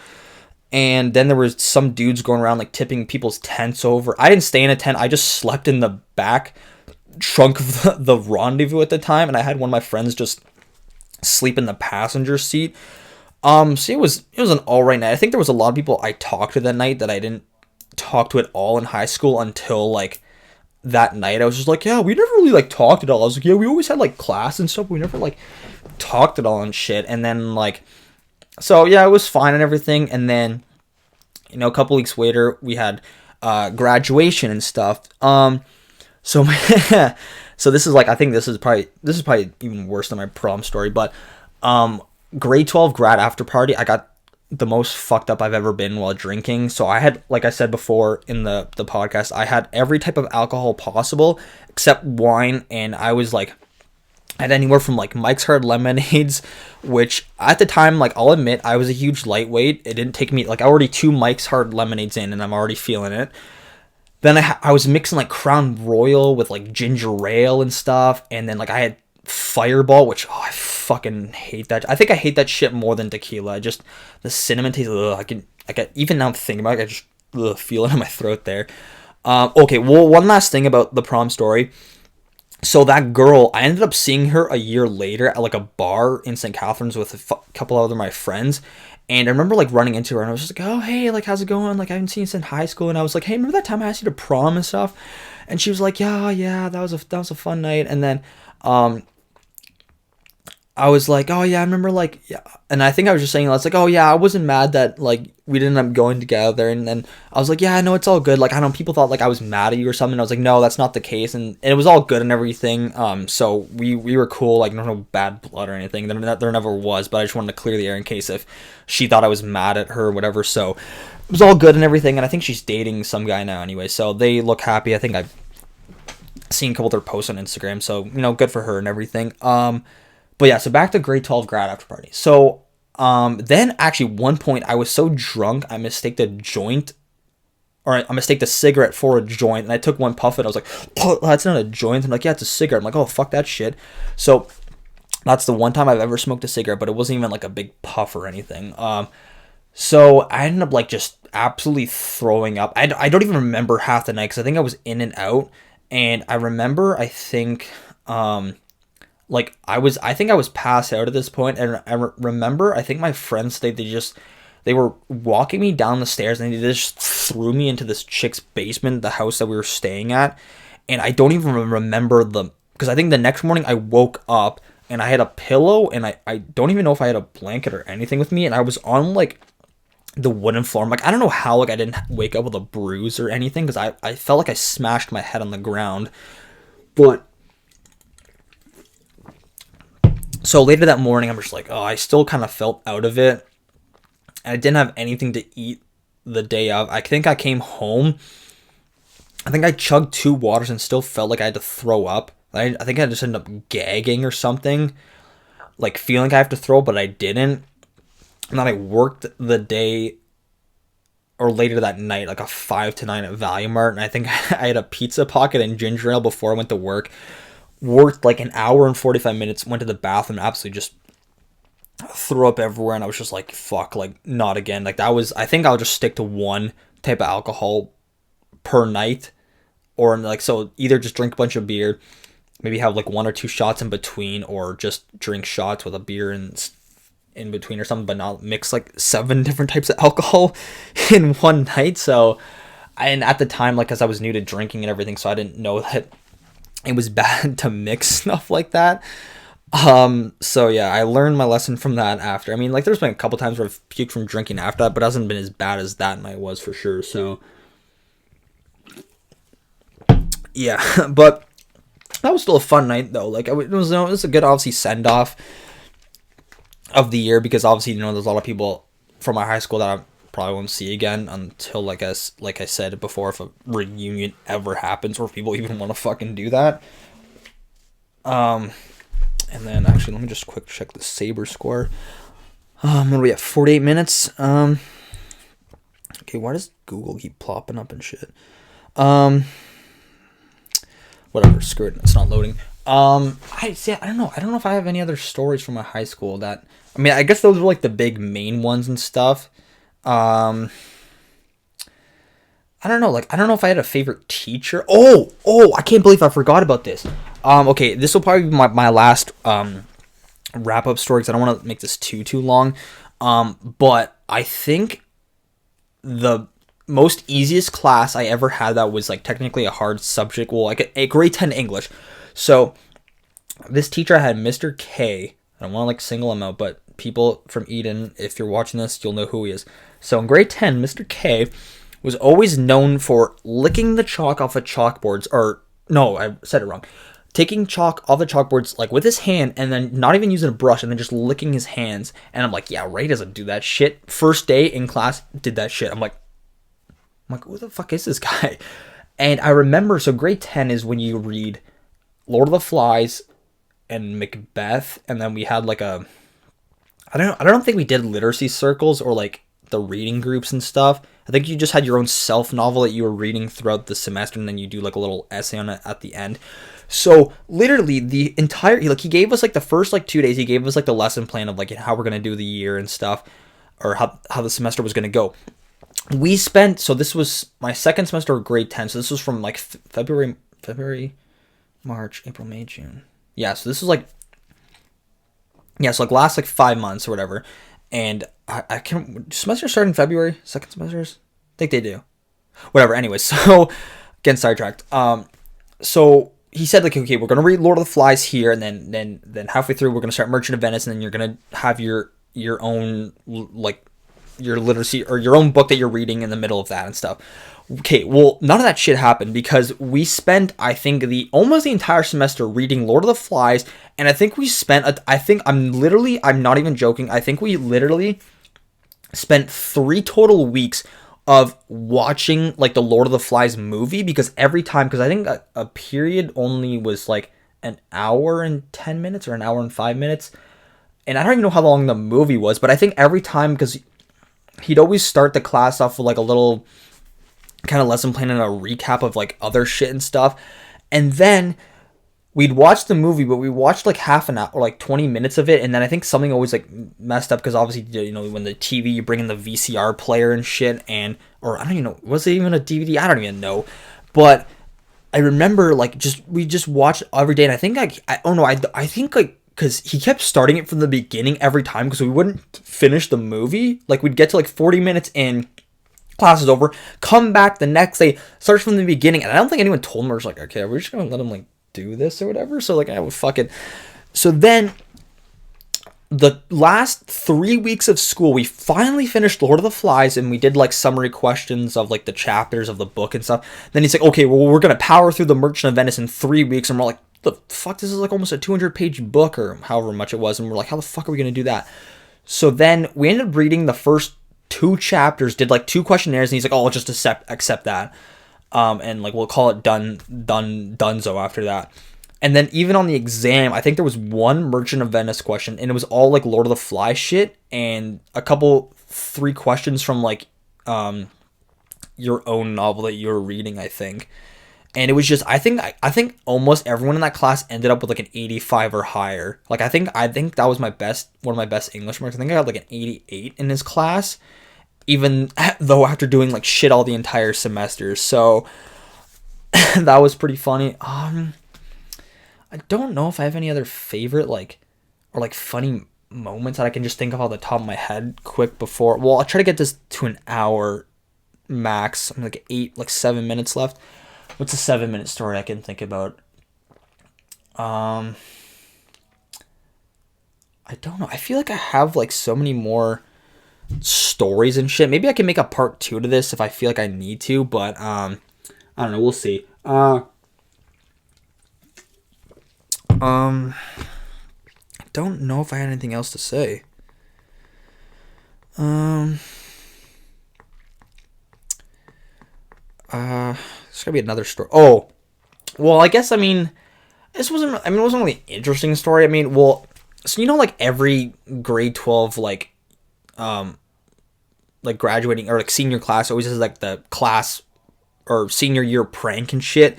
And then there was some dudes going around like tipping people's tents over. I didn't stay in a tent. I just slept in the back trunk of the rendezvous at the time. And I had one of my friends just sleep in the passenger seat. So it was an alright night. I think there was a lot of people I talked to that night that I didn't talk to at all in high school until like that night. I was just like, yeah, we never really like talked at all. I was like, yeah, we always had like class and stuff, but we never like talked at all and shit. And then like, so yeah, it was fine and everything. And then a couple weeks later we had graduation and stuff. So so this is like, I think this is probably even worse than my prom story, but grade 12 grad after party, I got the most fucked up I've ever been while drinking. So I had, like I said before in the podcast, I had every type of alcohol possible except wine, and I was like, I had anywhere from like Mike's Hard Lemonades, which at the time, like I'll admit, I was a huge lightweight. It didn't take me, like I already 2 Mike's Hard Lemonades in, and I'm already feeling it. Then I was mixing like Crown Royal with like ginger ale and stuff, and then like I had Fireball, which I fucking hate that. I think I hate that shit more than tequila. Just the cinnamon taste. Ugh, I can even now thinking about it, I just feel it in my throat there. Okay, well, one last thing about the prom story. So that girl, I ended up seeing her a year later at like a bar in St. Catharines with a couple other my friends. And I remember like running into her and I was just like, oh, hey, like, how's it going? Like, I haven't seen you since high school. And I was like, hey, remember that time I asked you to prom and stuff? And she was like, yeah, that was a fun night. And then, I was like, oh yeah, I remember like, yeah. And I think I was just saying, I was like, oh yeah, I wasn't mad that like we didn't end up going together. And then I was like, yeah, no, it's all good. Like, I don't know, people thought like I was mad at you or something. I was like, no, that's not the case. And it was all good and everything. So we were cool, like no bad blood or anything. There never was, but I just wanted to clear the air in case if she thought I was mad at her or whatever. So it was all good and everything. And I think she's dating some guy now anyway. So they look happy. I think I've seen a couple of their posts on Instagram. So, good for her and everything. But yeah, so back to grade 12 grad after party. So then actually one point I was so drunk I mistaked a joint, or I mistaked a cigarette for a joint, and I took one puff and I was like, oh, that's not a joint. I'm like, yeah, it's a cigarette. I'm like, oh, fuck that shit. So that's the one time I've ever smoked a cigarette, but it wasn't even like a big puff or anything. So I ended up like just absolutely throwing up. I don't even remember half the night because I think I was in and out. And I remember, I think, like I think I was passed out at this point, and I remember I think my friends they were walking me down the stairs and they just threw me into this chick's basement, the house that we were staying at, and I don't even remember because I think the next morning I woke up and I had a pillow and I don't even know if I had a blanket or anything with me, and I was on like the wooden floor. I'm like, I don't know how like I didn't wake up with a bruise or anything because I felt like I smashed my head on the ground, but. So later that morning, I'm just like, oh, I still kind of felt out of it. And I didn't have anything to eat the day of. I think I came home. I think I chugged 2 waters and still felt like I had to throw up. I think I just ended up gagging or something. Like feeling like I have to throw, but I didn't. And then I worked the day or later that night, like a 5 to 9 at Value Mart. And I think I had a pizza pocket and ginger ale before I went to work. Worked like an hour and 45 minutes, went to the bathroom, absolutely just threw up everywhere, and I was just like, fuck, like, not again. Like, I think I'll just stick to one type of alcohol per night, or like, so either just drink a bunch of beer, maybe have like 1 or 2 shots in between, or just drink shots with a beer in between or something, but not mix like 7 different types of alcohol in one night. So, and at the time, like, because I was new to drinking and everything, so I didn't know that it was bad to mix stuff like that. So yeah, I learned my lesson from that after. I mean, like, there's been a couple times where I've puked from drinking after that, but it hasn't been as bad as that night was for sure. So yeah, but that was still a fun night though. Like, it was a good, obviously, send off of the year, because obviously, there's a lot of people from my high school that I probably won't see again until, like I said before, if a reunion ever happens, or people even want to fucking do that. And then actually, let me just quick check the Saber score. What are we at? 48 minutes. Okay, why does Google keep plopping up and shit? Whatever, screw it, it's not loading. I don't know if I have any other stories from my high school that, I mean, I guess those were like the big main ones and stuff. I don't know, like, I don't know if I had a favorite teacher. Oh, I can't believe I forgot about this. Okay, this will probably be my last, wrap up story, because I don't want to make this too long. But I think the most easiest class I ever had that was, like, technically a hard subject, well, like a grade 10 English. So this teacher I had, Mr. K. I don't want to, like, single him out, but people from Eden, if you're watching this, you'll know who he is. So in grade 10, Mr. K was always known for licking the chalk off of chalkboards, or no, I said it wrong. Taking chalk off the chalkboards, like, with his hand, and then not even using a brush, and then just licking his hands. And I'm like, yeah, Ray doesn't do that shit. First day in class, did that shit. I'm like, who the fuck is this guy? And I remember, so grade 10 is when you read Lord of the Flies and Macbeth, and then we had like I don't think we did literacy circles or like the reading groups and stuff. I think you just had your own self novel that you were reading throughout the semester, and then you do like a little essay on it at the end. So literally the entire, like, he gave us like the first like 2 days, he gave us like the lesson plan of like how we're gonna do the year and stuff, or how the semester was gonna go. We spent, so this was my second semester of grade 10, so this was from like February, March, April, May, June. Yeah, so this was like, yeah, so like last like 5 months or whatever. And I can't, semester start in February, second semesters? I think they do. Whatever, anyway, so getting sidetracked. So he said like, okay, we're gonna read Lord of the Flies here, and then halfway through we're gonna start Merchant of Venice, and then you're gonna have your own like your literacy or your own book that you're reading in the middle of that and stuff. Okay, well, none of that shit happened because we spent, I think, almost the entire semester reading Lord of the Flies, and I think we spent, I'm not even joking, I think we literally spent 3 total weeks of watching, like, the Lord of the Flies movie, because every time, because I think a period only was, like, an hour and 10 minutes or an hour and 5 minutes, and I don't even know how long the movie was, but I think every time, because he'd always start the class off with, like, a little kind of lesson plan and a recap of like other shit and stuff, and then we'd watch the movie, but we watched like half an hour or like 20 minutes of it, and then I think something always like messed up because obviously, you know, when the TV, you bring in the VCR player and shit, and or I don't even know, was it even a DVD? I don't even know, but I remember like we just watched every day, and I think I think like, because he kept starting it from the beginning every time because we wouldn't finish the movie. Like we'd get to like 40 minutes in, class is over, come back the next day, starts from the beginning, and I don't think anyone told him, or was like, okay, we're just gonna let him like do this or whatever. So like I would fuck it. So then the last 3 weeks of school, we finally finished Lord of the Flies, and we did like summary questions of like the chapters of the book and stuff. Then he's like, okay, well, we're gonna power through the Merchant of Venice in 3 weeks, and we're like, the fuck, this is like almost a 200-page book or however much it was, and we're like, how the fuck are we gonna do that? So then we ended up reading the first 2 chapters, did like 2 questionnaires, and he's like, oh, I'll just accept that, and like we'll call it donezo after that. And then even on the exam, I think there was 1 Merchant of Venice question, and it was all like Lord of the Flies shit, and 3 questions from like your own novel that you were reading, I think. And it was just, I think almost everyone in that class ended up with like an 85 or higher. Like I think that was one of my best English marks. I think I got like an 88 in his class, even though after doing like shit all the entire semester. So that was pretty funny. I don't know if I have any other favorite like funny moments that I can just think of off the top of my head quick before. Well, I'll try to get this to an hour max. I'm like 7 minutes left. What's a 7-minute story I can think about? I don't know. I feel like I have like so many more stories and shit. Maybe I can make a part 2 to this if I feel like I need to, but I don't know. We'll see. I don't know if I had anything else to say. There's gotta be another story. Oh, well, I guess, it wasn't really an interesting story. I mean, well, so you know, like every grade 12, like graduating or like senior class always has like the class or senior year prank and shit.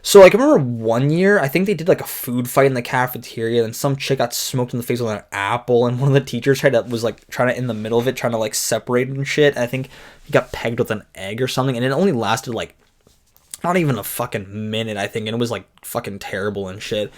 So like I remember one year, I think they did like a food fight in the cafeteria, and some chick got smoked in the face with an apple, and one of the teachers was trying to in the middle of it, trying to like separate it and shit. And I think he got pegged with an egg or something, and it only lasted like not even a fucking minute, I think, and it was like fucking terrible and shit.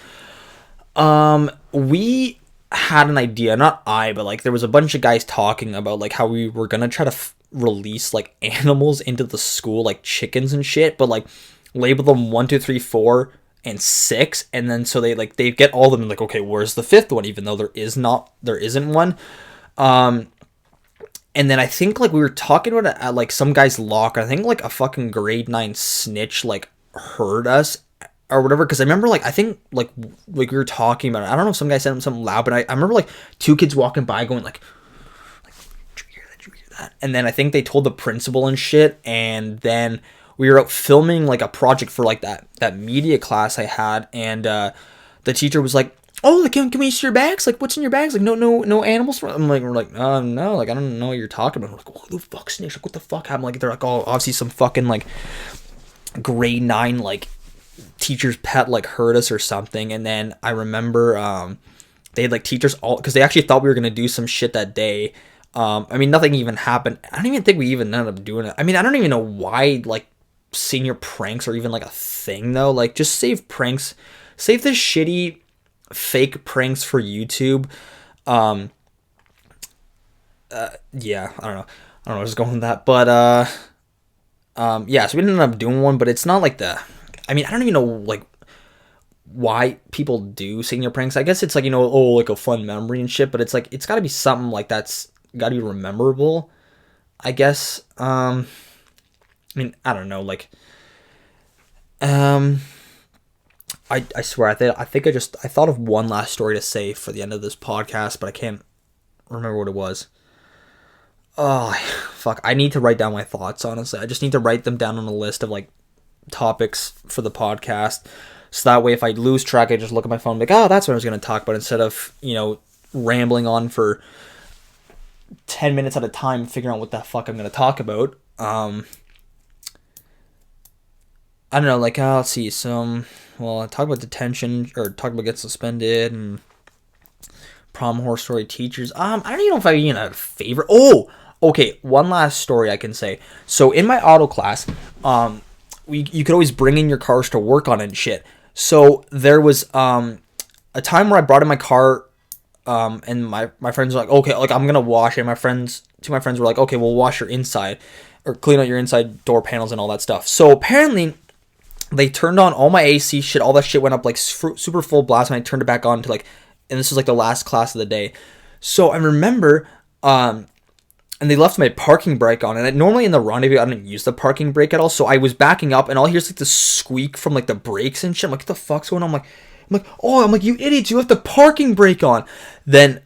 We had an idea, not I, but like there was a bunch of guys talking about like how we were gonna try to release like animals into the school, like chickens and shit, but like label them 1, 2, 3, 4, and 6, and then so they get all of them and like, okay, where's the 5th one, even though there isn't one. And then I think like we were talking about it at like some guy's locker. I think like a fucking grade 9 snitch like heard us or whatever, because I remember like I think like we were talking about it. I don't know if some guy said something loud, but I remember like 2 kids walking by going like did you hear that? Did you hear that? And then I think they told the principal and shit, and then we were out filming like a project for like that media class I had, and the teacher was like, oh, like, can we see your bags? Like, what's in your bags? Like, no animals. I'm like, we're like, no, like, I don't know what you're talking about. We're like, oh, the fuck snakes? Like, what the fuck happened? Like, they're like, oh, obviously some fucking like grade 9 like teacher's pet like hurt us or something. And then I remember they had like teachers all, because they actually thought we were gonna do some shit that day. I mean, nothing even happened. I don't even think we even ended up doing it. I mean, I don't even know why like senior pranks are even like a thing though. Like, just save pranks, save the shitty fake pranks for YouTube. Yeah, I don't know where I was going with that, but yeah, so we ended up doing one, but it's not like I mean, I don't even know like why people do senior pranks. I guess it's like, oh, like a fun memory and shit, but it's like, it's got to be something like that's got to be memorable, I guess. I mean, I don't know, like, I swear, I think I thought of one last story to say for the end of this podcast, but I can't remember what it was. Oh, fuck. I need to write down my thoughts, honestly. I just need to write them down on a list of, like, topics for the podcast. So that way, if I lose track, I just look at my phone and be like, oh, that's what I was going to talk about, instead of, rambling on for 10 minutes at a time figuring out what the fuck I'm going to talk about. I don't know, like, let's see, I talk about detention, or talk about getting suspended, and prom horror story teachers. I don't even know if I even had a favorite. Oh, okay, one last story I can say. So in my auto class, you could always bring in your cars to work on and shit. So there was a time where I brought in my car, and my friends were like, okay, like, I'm gonna wash it. Two of my friends were like, okay, we'll wash your inside, or clean out your inside door panels and all that stuff. So apparently they turned on all my AC shit. All that shit went up like super full blast, and I turned it back on to like, and this was like the last class of the day. So I remember, and they left my parking brake on, and normally in the rendezvous I didn't use the parking brake at all. So I was backing up, and all I hear is like the squeak from like the brakes and shit. I'm like, what the fuck's going on? I'm like, you idiots, you left the parking brake on. Then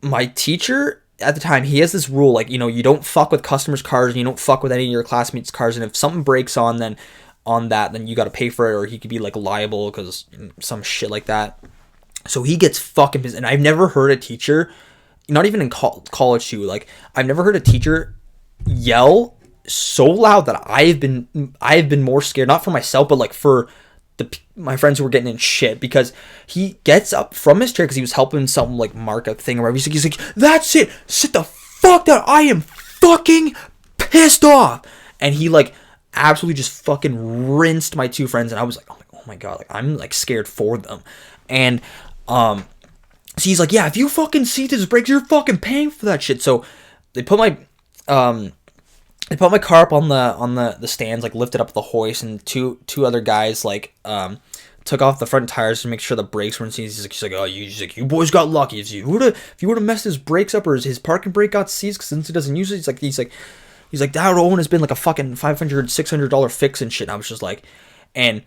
my teacher at the time, he has this rule, like, you don't fuck with customers' cars, and you don't fuck with any of your classmates' cars, and if something breaks on then you got to pay for it, or he could be like liable because some shit like that. So he gets fucking pissed, and I've never heard a teacher, not even in college too, like, I've never heard a teacher yell so loud that I've been more scared, not for myself, but like for my friends who were getting in shit, because he gets up from his chair because he was helping something like mark a thing or whatever. He's like, that's it, sit the fuck down, I am fucking pissed off. And he like absolutely just fucking rinsed my two friends, and I was like, oh my god, like, I'm like scared for them. And so he's like, yeah, if you fucking see this brakes, you're fucking paying for that shit. So they put my car up on the stands, like lifted up the hoist, and two other guys like took off the front tires to make sure the brakes weren't seized. He's like, oh, you boys got lucky. If you would have messed his brakes up, or his parking brake got seized, because since he doesn't use it, he's like that alone has been like a fucking $500-$600 fix and shit. And I was just like, and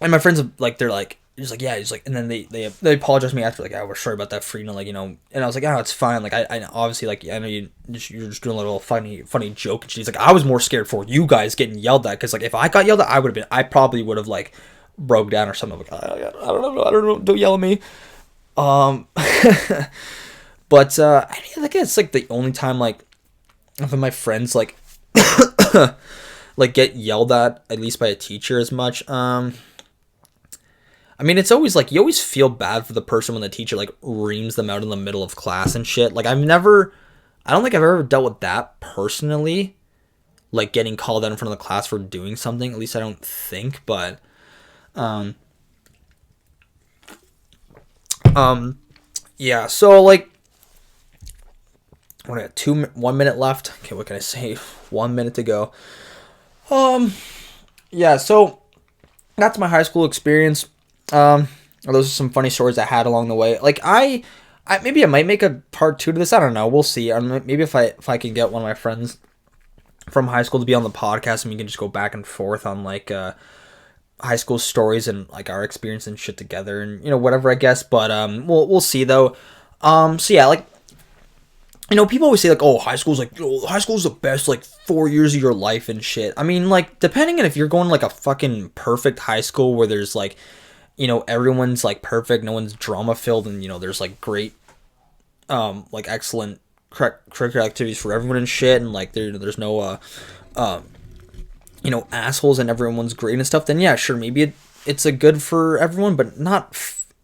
my friends like, they're like, he's like, yeah, he's like, and then they apologized to me after, like, oh, we're sorry about that, Frena, like, and I was like, oh, it's fine, like, I obviously, like, I know you're just doing a little funny joke, and she's like, I was more scared for you guys getting yelled at, because, like, if I got yelled at, I probably would have, like, broke down or something. Like, I don't know, don't yell at me. But I mean, like, it's like the only time, like, of my friends like like get yelled at least by a teacher as much. I mean, it's always like, you always feel bad for the person when the teacher like reams them out in the middle of class and shit. Like, I don't think I've ever dealt with that personally, like getting called out in front of the class for doing something. At least I don't think. But yeah, so like, we're at 1 minute left. Okay, what can I say? 1 minute to go. Yeah, so that's my high school experience. Those are some funny stories I had along the way. Like, I maybe I might make a part 2 to this. I don't know. We'll see. Maybe if I can get one of my friends from high school to be on the podcast, and we can just go back and forth on like high school stories and like our experience and shit together, and whatever, I guess. But we'll see though. So yeah, like, people always say like, oh, high school's the best, like, 4 years of your life and shit. I mean, like, depending on if you're going like a fucking perfect high school where there's like, everyone's like perfect, no one's drama filled, and there's like great, like excellent curricular activities for everyone and shit, and like there's no assholes, and everyone's great and stuff, then yeah, sure, maybe it's a good for everyone, but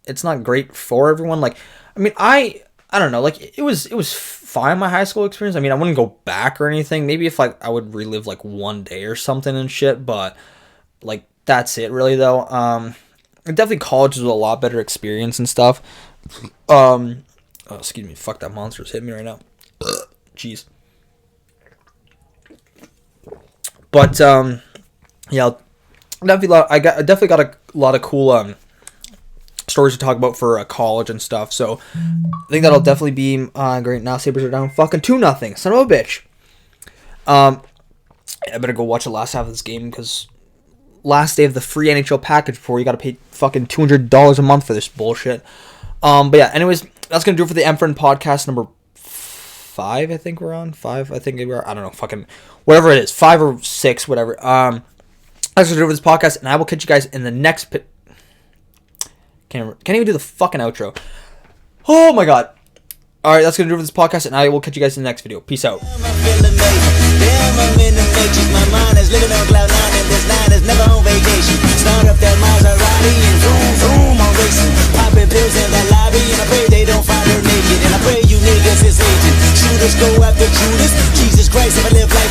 it's not great for everyone. Like, I mean, I don't know, like it was fine, my high school experience. I mean, I wouldn't go back or anything. Maybe if like I would relive like one day or something and shit, but like that's it really though. Definitely college was a lot better experience and stuff. Oh, excuse me, fuck, that monster's hitting me right now. Jeez. But yeah, I definitely got a lot of cool stories to talk about for college and stuff. So I think that'll definitely be great. Now Sabres are down fucking 2-0. Son of a bitch. I better go watch the last half of this game because last day of the free NHL package before you got to pay fucking $200 a month for this bullshit. But yeah, anyways, that's gonna do it for the Mfren podcast number 5. I think we're on 5. I think we're, I don't know, fucking whatever it is, 5 or 6, whatever. That's gonna do it for this podcast, and I will catch you guys in the next. Can't even do the fucking outro. Oh my god. Alright, that's gonna do it for this podcast, and I will catch you guys in the next video. Peace out. Damn, I'm in the matrix. My mind is living on cloud 9, and this 9 is never on vacation. Start up that Maserati and zoom, zoom, I'm racing. Popping pills in that lobby, and I pray they don't find her naked. And I pray you niggas is agent. Shooters go after Judas. Jesus Christ, if I live like